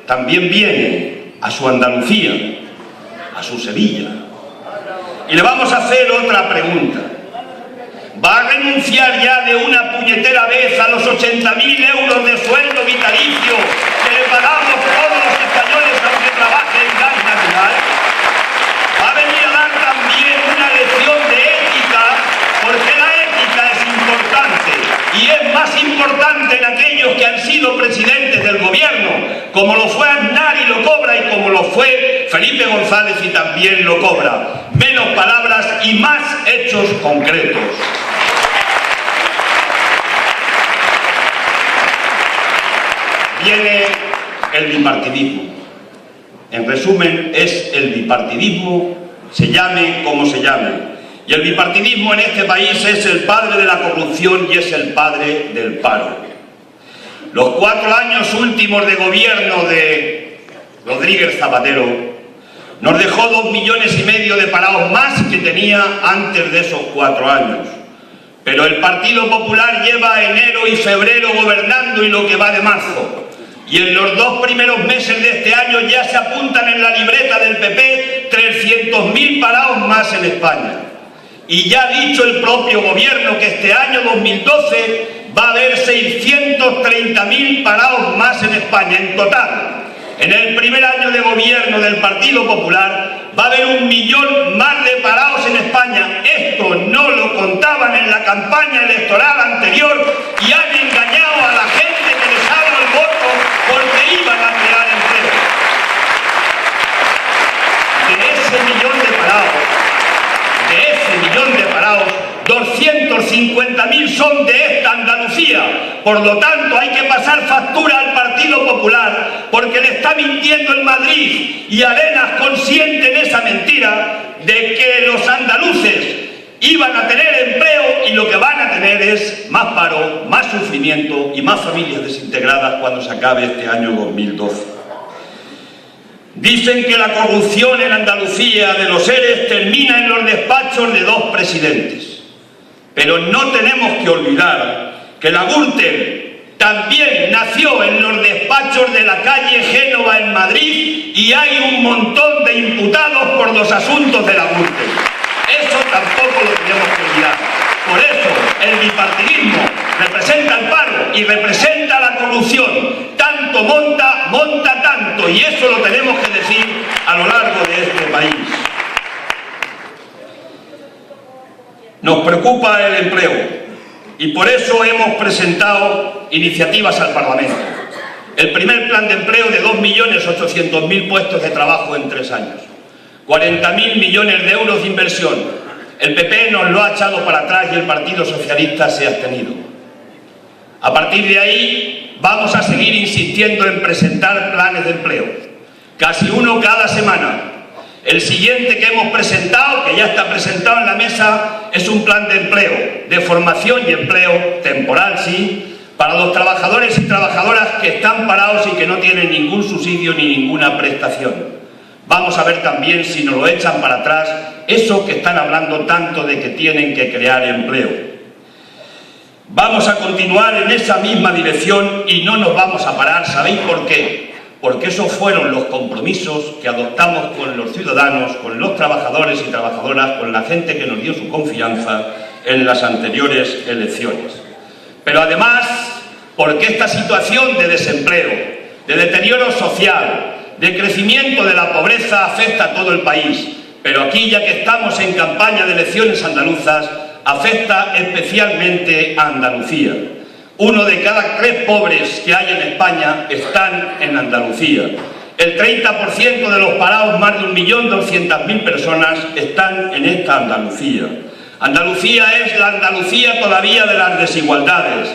también viene a su Andalucía, a su Sevilla. Y le vamos a hacer otra pregunta. ¿Va a renunciar ya de una puñetera vez a los 80.000 euros de sueldo vitalicio que le pagamos todos los españoles aunque trabaje en gas natural? ¿Va a venir a dar también una lección de ética? Porque la ética es importante y es más importante en aquellos que han sido presidentes del gobierno, como lo fue Aznar y lo cobra, y como lo fue Felipe González y también lo cobra. Menos palabras y más hechos concretos. Viene el bipartidismo. En resumen, es el bipartidismo, se llame como se llame. Y el bipartidismo en este país es el padre de la corrupción y es el padre del paro. Los 4 años últimos de gobierno de Rodríguez Zapatero nos dejó 2,5 millones de parados más que tenía antes de esos 4 años. Pero el Partido Popular lleva enero y febrero gobernando y lo que va de marzo. Y en los 2 primeros meses de este año ya se apuntan en la libreta del PP 300.000 parados más en España. Y ya ha dicho el propio gobierno que este año 2012 va a haber 630.000 parados más en España en total. En el primer año de gobierno del Partido Popular va a haber 1 millón más de parados en España. Esto no lo contaban en la campaña electoral anterior y han engañado a la gente que les ha dado el voto porque iban a crear empleo. De ese millón de parados, 250.000 son de esta Andalucía. Por lo tanto, hay que pasar factura al Partido Popular porque le está mintiendo en Madrid y Arenas consiente en esa mentira de que los andaluces iban a tener empleo y lo que van a tener es más paro, más sufrimiento y más familias desintegradas cuando se acabe este año 2012. Dicen que la corrupción en Andalucía de los ERE termina en los despachos de 2 presidentes. Pero no tenemos que olvidar que la Gürtel también nació en los despachos de la calle Génova en Madrid y hay un montón de imputados por los asuntos de la Gürtel. Eso tampoco lo tenemos que olvidar. Por eso el bipartidismo representa el paro y representa la corrupción. Tanto monta tanto, y eso lo tenemos que decir a lo largo de este país. Nos preocupa el empleo y por eso hemos presentado iniciativas al Parlamento. El primer plan de empleo de 2.800.000 puestos de trabajo en 3 años. 40.000 millones de euros de inversión. El PP nos lo ha echado para atrás y el Partido Socialista se ha abstenido. A partir de ahí vamos a seguir insistiendo en presentar planes de empleo. Casi uno cada semana. El siguiente que hemos presentado, que ya está presentado en la mesa, es un plan de empleo, de formación y empleo, temporal sí, para los trabajadores y trabajadoras que están parados y que no tienen ningún subsidio ni ninguna prestación. Vamos a ver también si nos lo echan para atrás eso que están hablando tanto de que tienen que crear empleo. Vamos a continuar en esa misma dirección y no nos vamos a parar. ¿Sabéis por qué? Porque esos fueron los compromisos que adoptamos con los ciudadanos, con los trabajadores y trabajadoras, con la gente que nos dio su confianza en las anteriores elecciones. Pero además, porque esta situación de desempleo, de deterioro social, de crecimiento de la pobreza afecta a todo el país, pero aquí, ya que estamos en campaña de elecciones andaluzas, afecta especialmente a Andalucía. 1 de cada 3 pobres que hay en España están en Andalucía. El 30% de los parados, más de 1.200.000 personas, están en esta Andalucía. Andalucía es la Andalucía todavía de las desigualdades.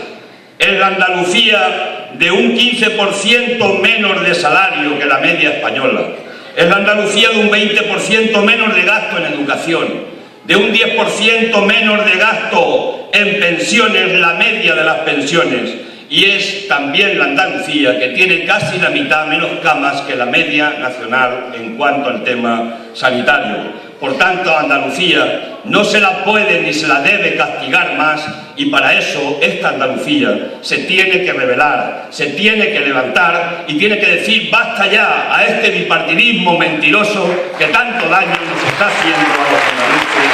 Es la Andalucía de un 15% menos de salario que la media española. Es la Andalucía de un 20% menos de gasto en educación, de un 10% menos de gasto en pensiones, la media de las pensiones. Y es también la Andalucía que tiene casi la mitad menos camas que la media nacional en cuanto al tema sanitario. Por tanto, a Andalucía no se la puede ni se la debe castigar más, y para eso esta Andalucía se tiene que rebelar, se tiene que levantar y tiene que decir basta ya a este bipartidismo mentiroso que tanto daño nos está haciendo a los andaluces.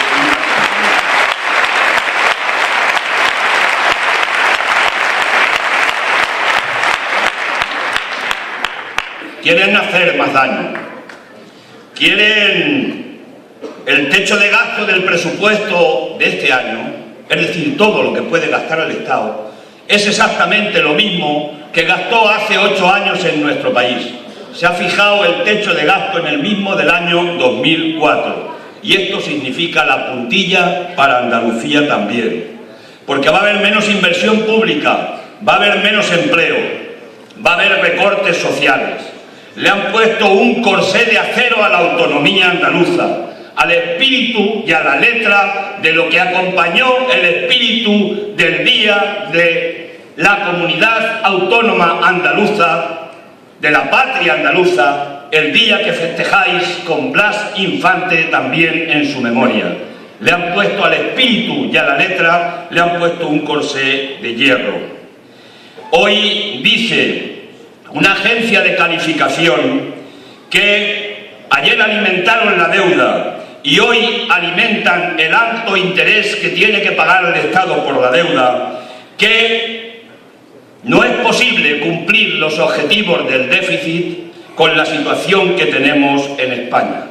Quieren hacer más daño, quieren el techo de gasto del presupuesto de este año, es decir, todo lo que puede gastar el Estado, es exactamente lo mismo que gastó hace 8 años en nuestro país. Se ha fijado el techo de gasto en el mismo del año 2004, y esto significa la puntilla para Andalucía también, porque va a haber menos inversión pública, va a haber menos empleo, va a haber recortes sociales. Le han puesto un corsé de acero a la autonomía andaluza, al espíritu y a la letra de lo que acompañó el espíritu del Día de la Comunidad Autónoma Andaluza, de la patria andaluza, el día que festejáis con Blas Infante también en su memoria. Le han puesto al espíritu y a la letra, le han puesto un corsé de hierro. Hoy dice una agencia de calificación que ayer alimentaron la deuda y hoy alimentan el alto interés que tiene que pagar el Estado por la deuda, que no es posible cumplir los objetivos del déficit con la situación que tenemos en España.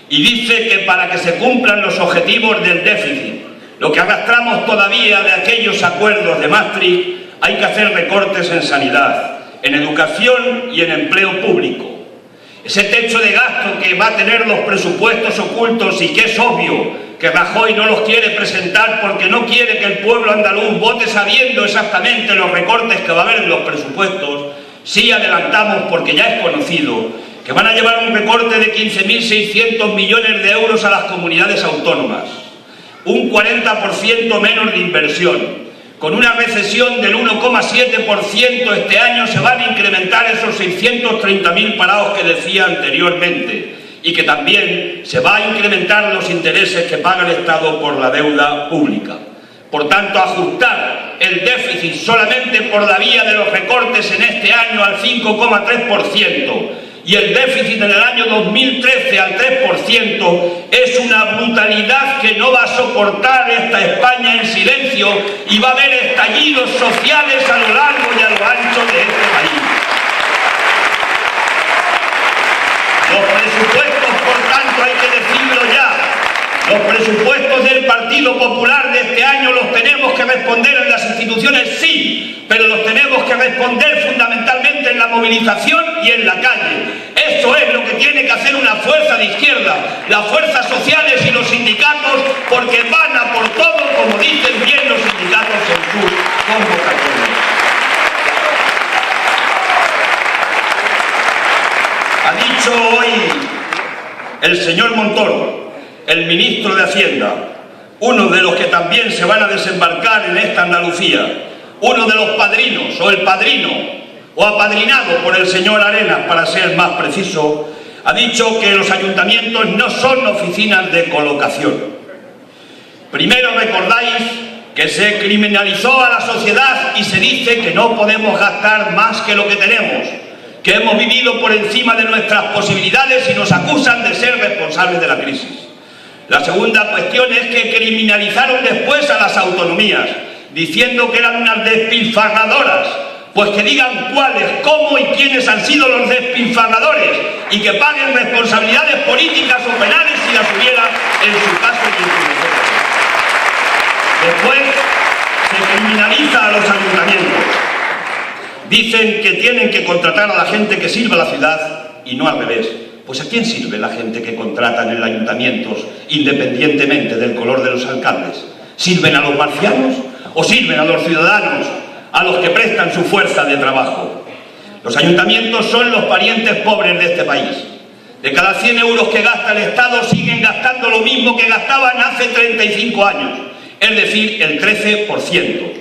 Y dice que para que se cumplan los objetivos del déficit, lo que arrastramos todavía de aquellos acuerdos de Maastricht, hay que hacer recortes en sanidad, en educación y en empleo público. Ese techo de gasto que va a tener los presupuestos ocultos y que es obvio que Rajoy no los quiere presentar porque no quiere que el pueblo andaluz vote sabiendo exactamente los recortes que va a haber en los presupuestos, sí adelantamos, porque ya es conocido, que van a llevar un recorte de 15.600 millones de euros a las comunidades autónomas, un 40% menos de inversión. Con una recesión del 1,7% este año se van a incrementar esos 630.000 parados que decía anteriormente, y que también se va a incrementar los intereses que paga el Estado por la deuda pública. Por tanto, ajustar el déficit solamente por la vía de los recortes en este año al 5,3% y el déficit en el año 2013 al 3% es una brutalidad que no va a soportar esta España en silencio, y va a haber estallidos sociales a lo largo y a lo ancho de este país. Los presupuestos, por tanto, hay que decirlo ya, los presupuestos del Partido Popular de este año los tenemos que responder en las instituciones, sí, pero los tenemos que responder fundamentalmente en la movilización y en la calle. Eso es lo que tiene que hacer una fuerza de izquierda, las fuerzas sociales y los sindicatos, porque van a por todo, como dicen bien los sindicatos en sus convocatorias. Ha dicho hoy el señor Montoro, el ministro de Hacienda, uno de los que también se van a desembarcar en esta Andalucía, uno de los padrinos, o el padrino, o apadrinado por el señor Arenas, para ser más preciso, ha dicho que los ayuntamientos no son oficinas de colocación. Primero recordáis que se criminalizó a la sociedad y se dice que no podemos gastar más que lo que tenemos, que hemos vivido por encima de nuestras posibilidades y nos acusan de ser responsables de la crisis. La segunda cuestión es que criminalizaron después a las autonomías, diciendo que eran unas despilfarradoras. Pues que digan cuáles, cómo y quiénes han sido los despilfarradores, y que paguen responsabilidades políticas o penales si las hubiera en su caso y en su defecto. Después se criminaliza a los ayuntamientos. Dicen que tienen que contratar a la gente que sirva a la ciudad y no al revés. Pues ¿a quién sirve la gente que contratan en los ayuntamientos independientemente del color de los alcaldes? ¿Sirven a los marcianos o sirven a los ciudadanos a los que prestan su fuerza de trabajo? Los ayuntamientos son los parientes pobres de este país. De cada 100 euros que gasta el Estado, siguen gastando lo mismo que gastaban hace 35 años, es decir, el 13%.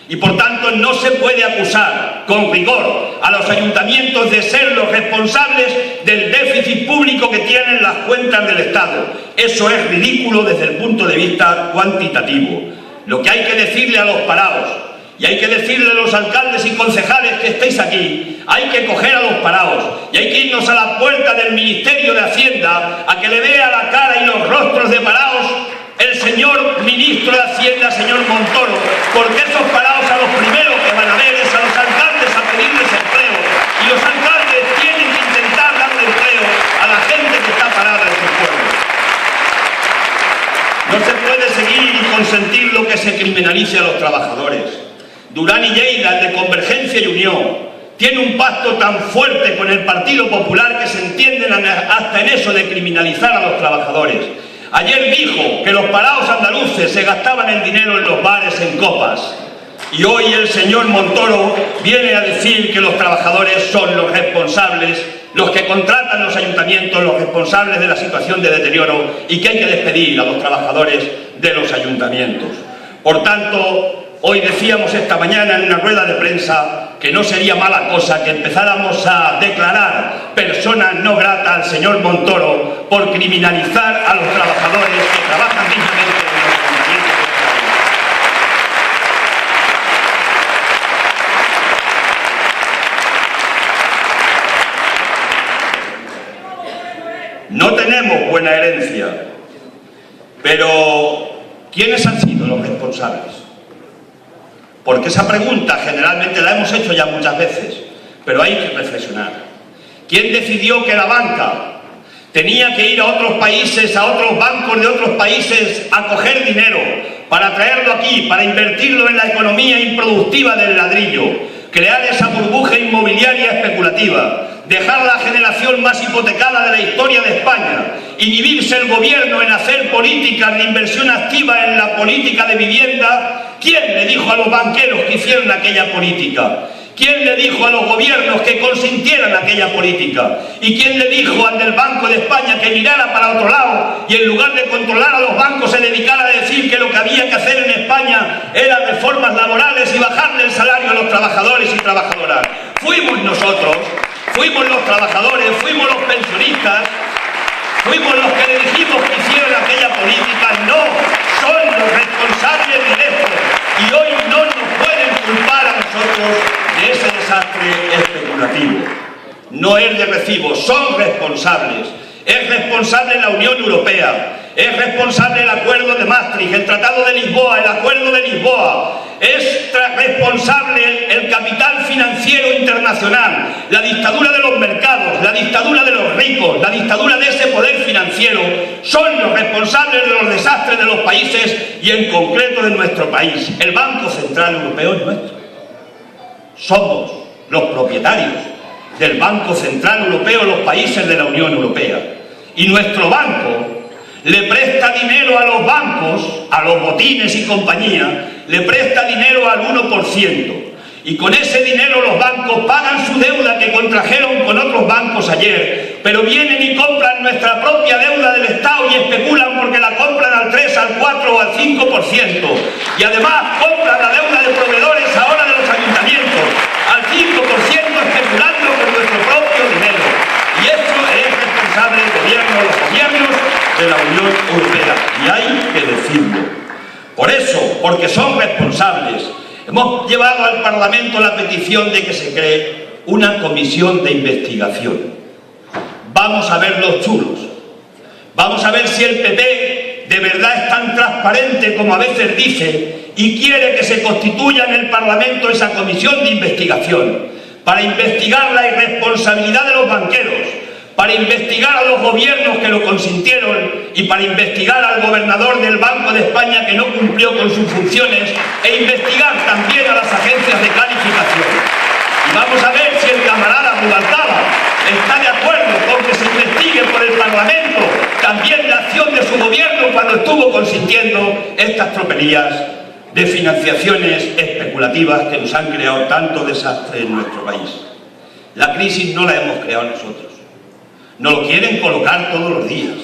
Y por tanto no se puede acusar con rigor a los ayuntamientos de ser los responsables del déficit público que tienen las cuentas del Estado. Eso es ridículo desde el punto de vista cuantitativo. Lo que hay que decirle a los parados, y hay que decirle a los alcaldes y concejales que estéis aquí, hay que coger a los parados y hay que irnos a la puerta del Ministerio de Hacienda a que le vea la cara y los rostros de parados el señor ministro de Hacienda, señor Montoro, porque esos parados a los primeros que van a ver es a los alcaldes a pedirles empleo, y los alcaldes tienen que intentar darle empleo a la gente que está parada en sus pueblos. No se puede seguir y consentir lo que se criminalice a los trabajadores. Durán y Lleida, el de Convergencia y Unión, tiene un pacto tan fuerte con el Partido Popular que se entienden hasta en eso de criminalizar a los trabajadores. Ayer dijo que los parados andaluces se gastaban el dinero en los bares, en copas. Y hoy el señor Montoro viene a decir que los trabajadores son los responsables, los que contratan los ayuntamientos, los responsables de la situación de deterioro, y que hay que despedir a los trabajadores de los ayuntamientos. Por tanto, hoy decíamos esta mañana en una rueda de prensa que no sería mala cosa que empezáramos a declarar persona no grata al señor Montoro por criminalizar a los trabajadores que trabajan dignamente en los ayuntamientos. No tenemos buena herencia, pero ¿quiénes han sido los responsables? Porque esa pregunta generalmente la hemos hecho ya muchas veces, pero hay que reflexionar. ¿Quién decidió que la banca tenía que ir a otros países, a otros bancos de otros países a coger dinero para traerlo aquí, para invertirlo en la economía improductiva del ladrillo, crear esa burbuja inmobiliaria especulativa, dejar a la generación más hipotecada de la historia de España, inhibirse el gobierno en hacer políticas de inversión activa en la política de vivienda? ¿Quién le dijo a los banqueros que hicieron aquella política? ¿Quién le dijo a los gobiernos que consintieran aquella política? ¿Y quién le dijo al del Banco de España que mirara para otro lado y en lugar de controlar a los bancos se dedicara a decir que lo que había que hacer en España eran reformas laborales y bajarle el salario a los trabajadores y trabajadoras? Fuimos nosotros, fuimos los trabajadores, fuimos los pensionistas, fuimos los que le dijimos que hicieron aquella política. No, son los responsables directos y hoy no nos pueden culpar a nosotros de ese desastre especulativo. No es de recibo, son responsables. Es responsable la Unión Europea, es responsable el Acuerdo de Maastricht, el Tratado de Lisboa, el Acuerdo de Lisboa, es responsable el capital financiero internacional, la dictadura de los mercados, la dictadura de los ricos, la dictadura de ese poder financiero, son los responsables de los desastres de los países y en concreto de nuestro país. El Banco Central Europeo es nuestro. Somos los propietarios del Banco Central Europeo, los países de la Unión Europea. Y nuestro banco le presta dinero a los bancos, a los botines y compañía, le presta dinero al 1%. Y con ese dinero los bancos pagan su deuda que contrajeron con otros bancos ayer, pero vienen y compran nuestra propia deuda del Estado y especulan porque la compran al 3, al 4 o al 5%. Y además compran la deuda de proveedores ahora de los ayuntamientos al 5%, especulando con nuestro propio dinero. Y eso es responsable del gobierno, los gobiernos de la Unión Europea. Y hay que decirlo. Por eso, porque son responsables, hemos llevado al Parlamento la petición de que se cree una comisión de investigación. Vamos a ver los chulos. Vamos a ver si el PP de verdad es tan transparente como a veces dice y quiere que se constituya en el Parlamento esa comisión de investigación para investigar la irresponsabilidad de los banqueros, para investigar a los gobiernos que lo consintieron y para investigar al gobernador del Banco de España que no cumplió con sus funciones e investigar también a las agencias de calificación. Y vamos a ver si el camarada Rubalcaba está de acuerdo con que se investigue por el Parlamento también la acción de su gobierno cuando estuvo consintiendo estas tropelías de financiaciones especulativas que nos han creado tanto desastre en nuestro país. La crisis no la hemos creado nosotros. Nos lo quieren colocar todos los días.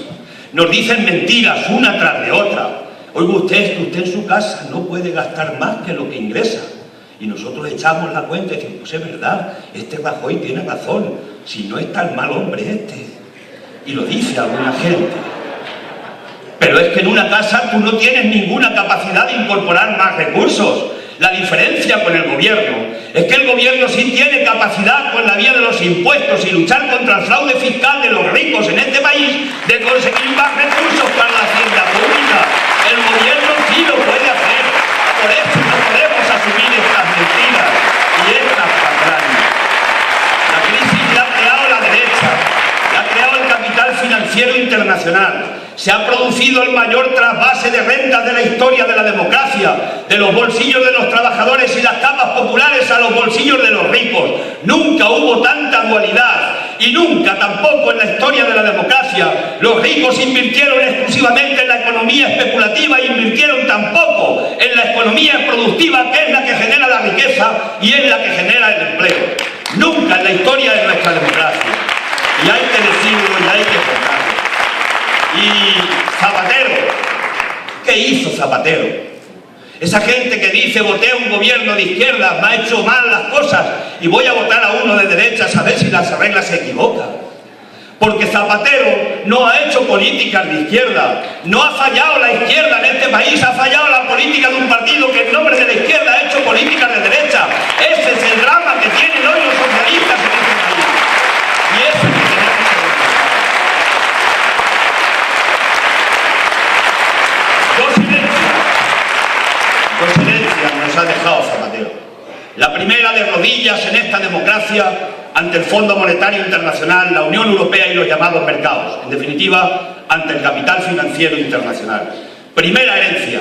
Nos dicen mentiras una tras de otra. Oiga usted, que usted en su casa no puede gastar más que lo que ingresa. Y nosotros echamos la cuenta y decimos, pues es verdad, este Rajoy tiene razón. Si no es tan mal hombre este. Y lo dice alguna gente. Pero es que en una casa tú no tienes ninguna capacidad de incorporar más recursos. La diferencia con el gobierno es que el gobierno sí tiene capacidad con la vía de los impuestos y luchar contra el fraude fiscal de los ricos en este país de conseguir más recursos para la hacienda pública. El gobierno sí lo puede hacer. Por eso no podemos asumir estas mentiras y estas patrañas. La crisis la ha creado la derecha, la ha creado el capital financiero internacional. Se ha producido el mayor trasvase de rentas de la historia de la democracia, de los bolsillos de los trabajadores y las capas populares a los bolsillos de los ricos. Nunca hubo tanta dualidad y nunca tampoco en la historia de la democracia los ricos invirtieron exclusivamente en la economía especulativa e invirtieron tampoco en la economía productiva, que es la que genera la riqueza y es la que genera el empleo. Nunca en la historia de nuestra democracia. Y hay que decirlo y hay que contarlo. Y Zapatero, ¿qué hizo Zapatero? Esa gente que dice voté a un gobierno de izquierda, me ha hecho mal las cosas y voy a votar a uno de derechas a ver si las reglas se equivocan. Porque Zapatero no ha hecho políticas de izquierda, no ha fallado la izquierda en este país, ha fallado la política de un partido que en nombre de la izquierda ha hecho políticas de derecha. Ese es el drama que tienen hoy los socialistas en este país. Y eso es lo que tenemos que ver. Dos silencias nos ha dejado Zapatero. La primera de rodillas en esta democracia ante el Fondo Monetario Internacional, la Unión Europea y los llamados mercados. En definitiva, ante el capital financiero internacional. Primera herencia.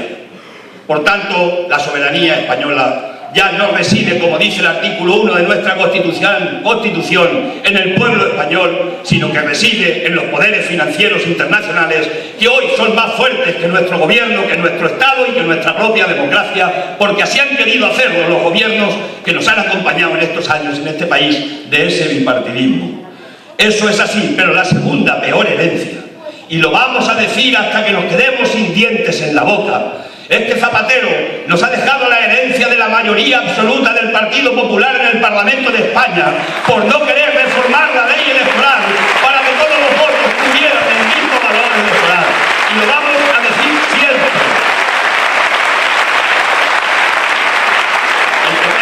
Por tanto, la soberanía española ya no reside, como dice el artículo 1 de nuestra Constitución, en el pueblo español, sino que reside en los poderes financieros internacionales, que hoy son más fuertes que nuestro gobierno, que nuestro Estado y que nuestra propia democracia, porque así han querido hacerlo los gobiernos que nos han acompañado en estos años en este país de ese bipartidismo. Eso es así, pero la segunda, peor herencia, y lo vamos a decir hasta que nos quedemos sin dientes en la boca, es que Zapatero nos ha dejado la herencia de la mayoría absoluta del Partido Popular en el Parlamento de España por no querer reformar la ley electoral para que todos los votos tuvieran el mismo valor electoral. Y lo vamos a decir siempre. El PP,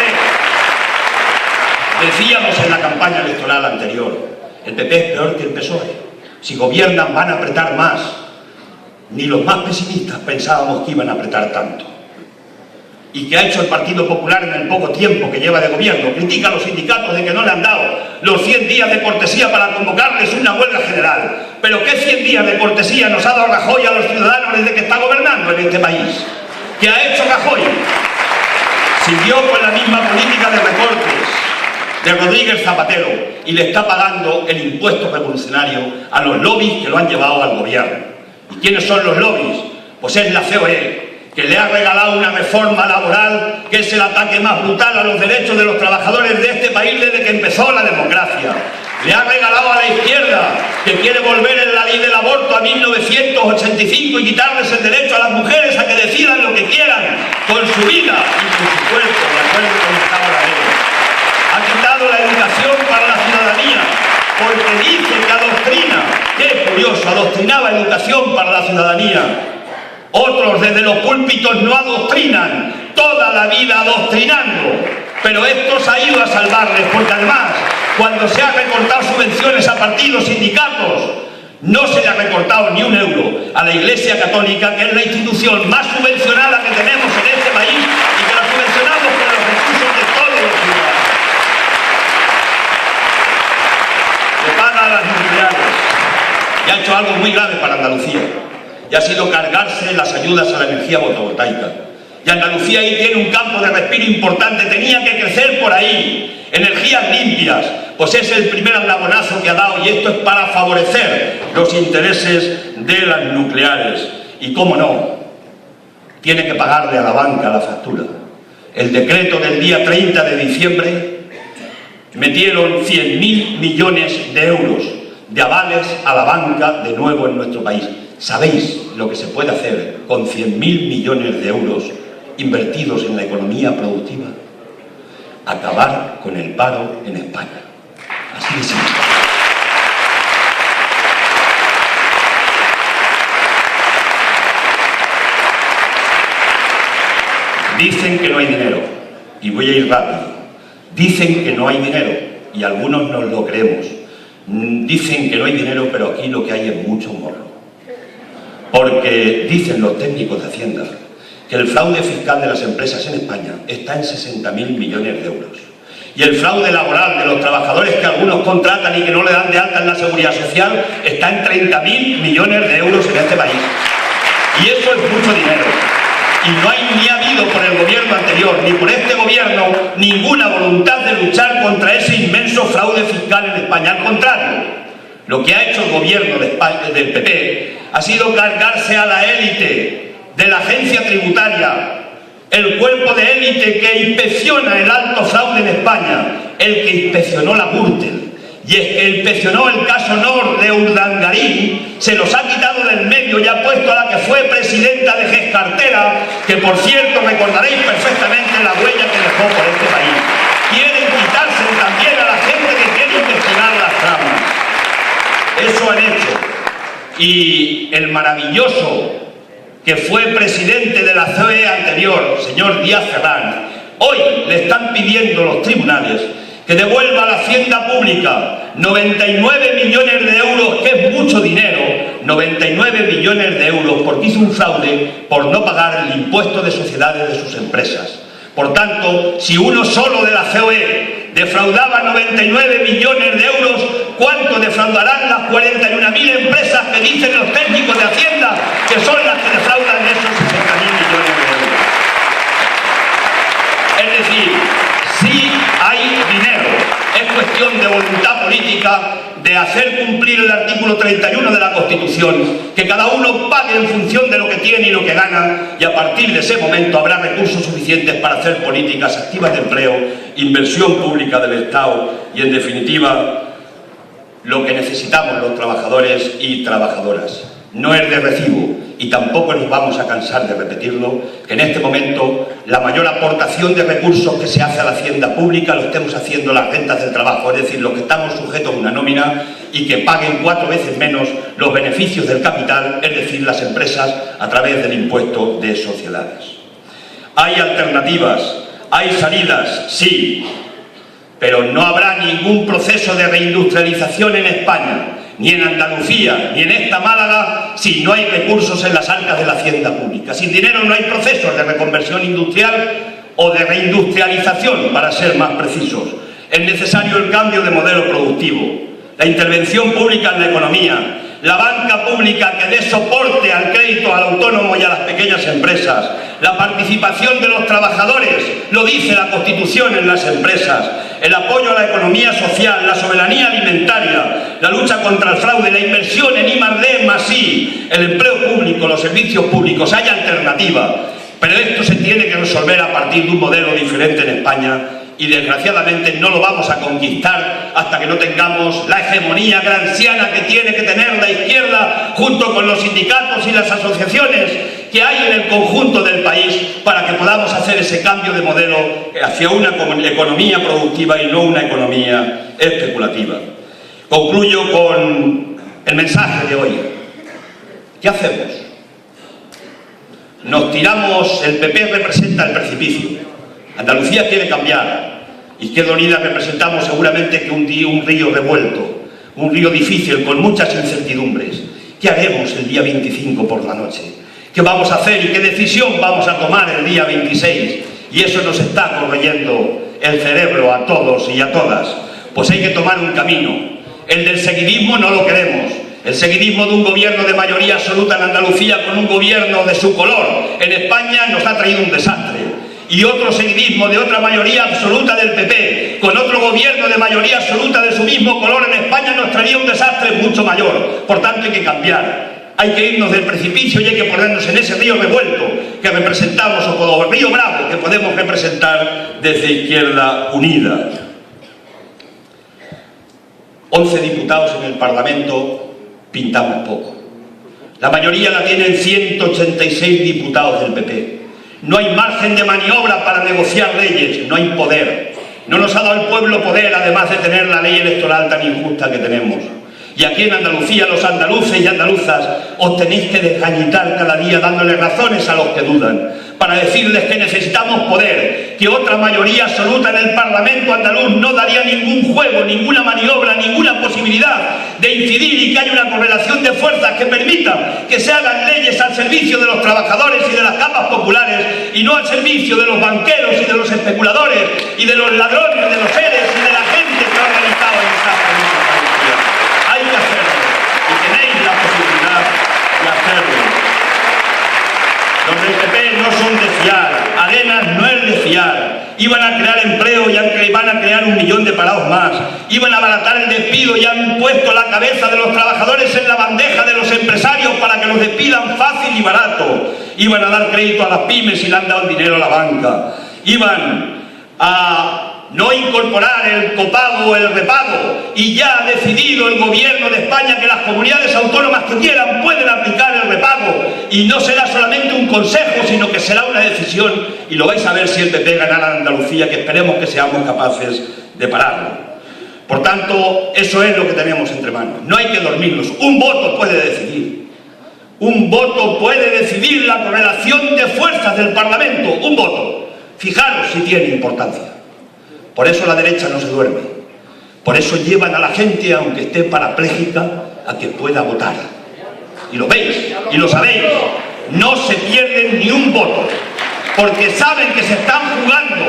decíamos en la campaña electoral anterior, el PP es peor que el PSOE. Si gobiernan van a apretar más. Ni los más pesimistas pensábamos que iban a apretar tanto. ¿Y qué ha hecho el Partido Popular en el poco tiempo que lleva de gobierno? Critica a los sindicatos de que no le han dado los 100 días de cortesía para convocarles una huelga general. ¿Pero qué 100 días de cortesía nos ha dado Rajoy a los ciudadanos desde que está gobernando en este país? ¿Qué ha hecho Rajoy? Siguió con la misma política de recortes de Rodríguez Zapatero y le está pagando el impuesto revolucionario a los lobbies que lo han llevado al gobierno. ¿Y quiénes son los lobbies? Pues es la COE, que le ha regalado una reforma laboral que es el ataque más brutal a los derechos de los trabajadores de este país desde que empezó la democracia. Le ha regalado a la izquierda, que quiere volver en la ley del aborto a 1985 y quitarles el derecho a las mujeres a que decidan lo que quieran con su vida y con su cuerpo, de acuerdo con estaba la ley. Ha quitado la educación para la ciudadanía, porque dice que adoctrina, qué curioso, adoctrinaba educación para la ciudadanía. Otros desde los púlpitos no adoctrinan, toda la vida adoctrinando, pero estos ha ido a salvarles, porque además, cuando se ha recortado subvenciones a partidos, sindicatos, no se le ha recortado ni un euro a la Iglesia Católica, que es la institución más subvencionada que tenemos en este país y que la subvencionamos con los recursos de todos los ciudadanos. Le paga a las nucleares y ha hecho algo muy grave para Andalucía, y ha sido cargarse las ayudas a la energía fotovoltaica. Y Andalucía ahí tiene un campo de respiro importante, tenía que crecer por ahí. Energías limpias, pues es el primer eslabonazo que ha dado, y esto es para favorecer los intereses de las nucleares. Y cómo no, tiene que pagarle a la banca la factura. El decreto del día 30 de diciembre metieron 100.000 millones de euros de avales a la banca de nuevo en nuestro país. ¿Sabéis lo que se puede hacer con 100.000 millones de euros invertidos en la economía productiva? Acabar con el paro en España. Así de simple. Dicen que no hay dinero, y voy a ir rápido. Dicen que no hay dinero, y algunos nos lo creemos. Dicen que no hay dinero, pero aquí lo que hay es mucho morro. Porque dicen los técnicos de Hacienda que el fraude fiscal de las empresas en España está en 60.000 millones de euros. Y el fraude laboral de los trabajadores que algunos contratan y que no le dan de alta en la seguridad social está en 30.000 millones de euros en este país. Y eso es mucho dinero. Y no hay ni ha habido por el gobierno anterior ni por este gobierno ninguna voluntad de luchar contra ese inmenso fraude fiscal en España. Al contrario, lo que ha hecho el gobierno de España, del PP ha sido cargarse a la élite de la agencia tributaria, el cuerpo de élite que inspecciona el alto fraude en España, el que inspeccionó la Gürtel y el que inspeccionó el caso Nord de Urdangarín, se los ha quitado del medio y ha puesto a la que fue presidenta de Gescartera, que por cierto recordaréis perfectamente la huella que dejó por este país. Quieren quitarse también a la gente que quiere investigar las tramas. Eso han hecho. Y el maravilloso que fue presidente de la COE anterior, señor Díaz Ferrán, hoy le están pidiendo los tribunales que devuelva a la hacienda pública 99 millones de euros, que es mucho dinero, 99 millones de euros, porque hizo un fraude por no pagar el impuesto de sociedades de sus empresas. Por tanto, si uno solo de la COE defraudaba 99 millones de euros, ¿cuánto defraudarán las 41.000 empresas que dicen los técnicos de Hacienda que son las que defraudan esos 60.000 millones de euros? Es decir, cuestión de voluntad política, de hacer cumplir el artículo 31 de la Constitución, que cada uno pague en función de lo que tiene y lo que gana, y a partir de ese momento habrá recursos suficientes para hacer políticas activas de empleo, inversión pública del Estado y, en definitiva, lo que necesitamos los trabajadores y trabajadoras. No es de recibo, y tampoco nos vamos a cansar de repetirlo, que en este momento la mayor aportación de recursos que se hace a la hacienda pública lo estemos haciendo las rentas del trabajo, es decir, los que estamos sujetos a una nómina y que paguen 4 veces menos los beneficios del capital, es decir, las empresas, a través del impuesto de sociedades. Hay alternativas, hay salidas, sí, pero no habrá ningún proceso de reindustrialización en España, ni en Andalucía, ni en esta Málaga, si no hay recursos en las arcas de la hacienda pública. Sin dinero no hay procesos de reconversión industrial o de reindustrialización, para ser más precisos. Es necesario el cambio de modelo productivo, la intervención pública en la economía, la banca pública que dé soporte al crédito al autónomo y a las pequeñas empresas, la participación de los trabajadores, lo dice la Constitución, en las empresas, el apoyo a la economía social, la soberanía alimentaria, la lucha contra el fraude, la inversión en I+D más I, el empleo público, los servicios públicos. Hay alternativa, pero esto se tiene que resolver a partir de un modelo diferente en España, y desgraciadamente no lo vamos a conquistar hasta que no tengamos la hegemonía gramsciana que tiene que tener la izquierda junto con los sindicatos y las asociaciones que hay en el conjunto del país, para que podamos hacer ese cambio de modelo hacia una economía productiva y no una economía especulativa. Concluyo con el mensaje de hoy. ¿Qué hacemos? Nos tiramos, el PP representa el precipicio, Andalucía quiere cambiar, Izquierda Unida representamos seguramente que un río revuelto, un río difícil con muchas incertidumbres. ¿Qué haremos el día 25 por la noche? ¿Qué vamos a hacer y qué decisión vamos a tomar el día 26? Y eso nos está corroyendo el cerebro a todos y a todas. Pues hay que tomar un camino. El del seguidismo no lo queremos. El seguidismo de un gobierno de mayoría absoluta en Andalucía con un gobierno de su color en España nos ha traído un desastre. Y otro seguidismo de otra mayoría absoluta del PP, con otro gobierno de mayoría absoluta de su mismo color en España, nos traería un desastre mucho mayor. Por tanto, hay que cambiar. Hay que irnos del precipicio y hay que ponernos en ese río revuelto que representamos, o como el río Bravo que podemos representar desde Izquierda Unida. 11 diputados en el Parlamento, pintamos poco. La mayoría la tienen 186 diputados del PP. No hay margen de maniobra para negociar leyes, no hay poder. No nos ha dado el pueblo poder, además de tener la ley electoral tan injusta que tenemos. Y aquí en Andalucía, los andaluces y andaluzas os tenéis que desgañitar cada día dándole razones a los que dudan, para decirles que necesitamos poder, que otra mayoría absoluta en el Parlamento andaluz no daría ningún juego, ninguna maniobra, ninguna posibilidad de incidir, y que haya una correlación de fuerzas que permita que se hagan leyes al servicio de los trabajadores y de las capas populares, y no al servicio de los banqueros y de los especuladores y de los ladrones, de los seres y de la gente que ha organizado esta política. Hay que hacerlo, y tenéis la posibilidad de hacerlo. Los del PP no son de fiar, Arenas no es de fiar. Iban a crear empleo y van a crear 1 millón de parados más. Iban a abaratar el despido y han puesto la cabeza de los trabajadores en la bandeja de los empresarios para que los despidan fácil y barato. Iban a dar crédito a las pymes y le han dado dinero a la banca. Iban a no incorporar el copago o el repago, y ya ha decidido el gobierno de España que las comunidades autónomas que quieran pueden aplicar el repago, y no será solamente un consejo, sino que será una decisión, y lo vais a ver si el PP ganara en Andalucía, que esperemos que seamos capaces de pararlo. Por tanto, eso es lo que tenemos entre manos. No hay que dormirnos. Un voto puede decidir. Un voto puede decidir la correlación de fuerzas del Parlamento. Un voto. Fijaros si tiene importancia. Por eso la derecha no se duerme. Por eso llevan a la gente, aunque esté parapléjica, a que pueda votar. Y lo veis, y lo sabéis. No se pierden ni un voto, porque saben que se están jugando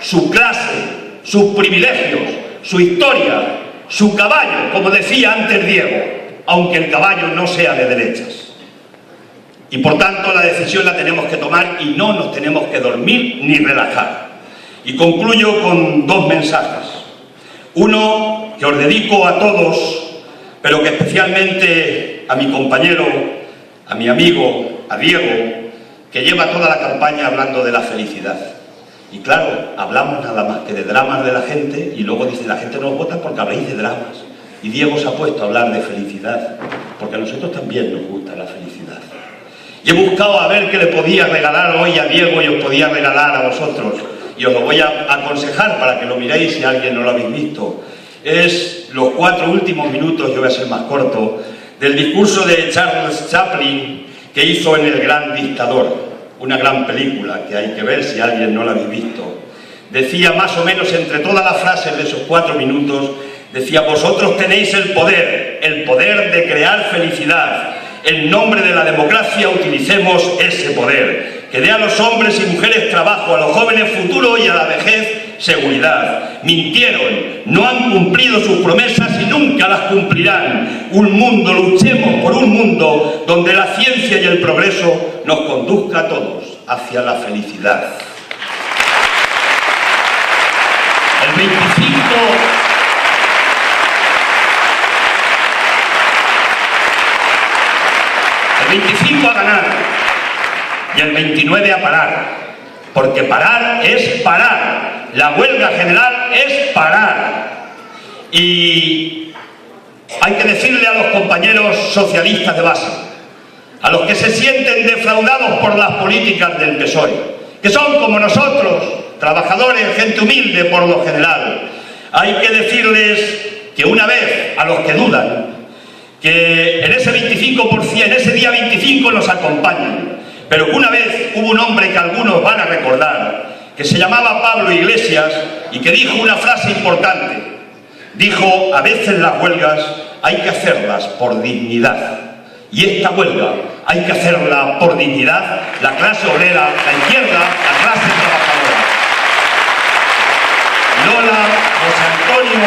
su clase, sus privilegios, su historia, su caballo, como decía antes Diego, aunque el caballo no sea de derechas. Y por tanto la decisión la tenemos que tomar y no nos tenemos que dormir ni relajar. Y concluyo con 2 mensajes. Uno que os dedico a todos, pero que especialmente a mi compañero, a mi amigo, a Diego, que lleva toda la campaña hablando de la felicidad. Y claro, hablamos nada más que de dramas de la gente y luego dice la gente nos vota porque habléis de dramas. Y Diego se ha puesto a hablar de felicidad, porque a nosotros también nos gusta la felicidad. Y he buscado a ver qué le podía regalar hoy a Diego y os podía regalar a vosotros. Y os lo voy a aconsejar para que lo miréis si alguien no lo habéis visto. Es los 4 últimos minutos, yo voy a ser más corto, del discurso de Charles Chaplin que hizo en El Gran Dictador, una gran película que hay que ver si alguien no la habéis visto. Decía más o menos entre todas las frases de esos 4 minutos, decía: vosotros tenéis el poder de crear felicidad. En nombre de la democracia utilicemos ese poder, que dé a los hombres y mujeres trabajo, a los jóvenes futuro y a la vejez seguridad. Mintieron, no han cumplido sus promesas y nunca las cumplirán. Luchemos por un mundo donde la ciencia y el progreso nos conduzca a todos hacia la felicidad. El 25 a ganar y el 29 a parar, porque parar es parar, la huelga general es parar. Y hay que decirle a los compañeros socialistas de base, a los que se sienten defraudados por las políticas del PSOE, que son como nosotros, trabajadores, gente humilde por lo general, hay que decirles que una vez, a los que dudan, que en ese 25%, en ese día 25 nos acompañan, pero que una vez hubo un hombre que algunos van a recordar, que se llamaba Pablo Iglesias y que dijo una frase importante. Dijo: a veces las huelgas hay que hacerlas por dignidad, y esta huelga hay que hacerla por dignidad, la clase obrera, la izquierda, la clase trabajadora. Lola, José Antonio,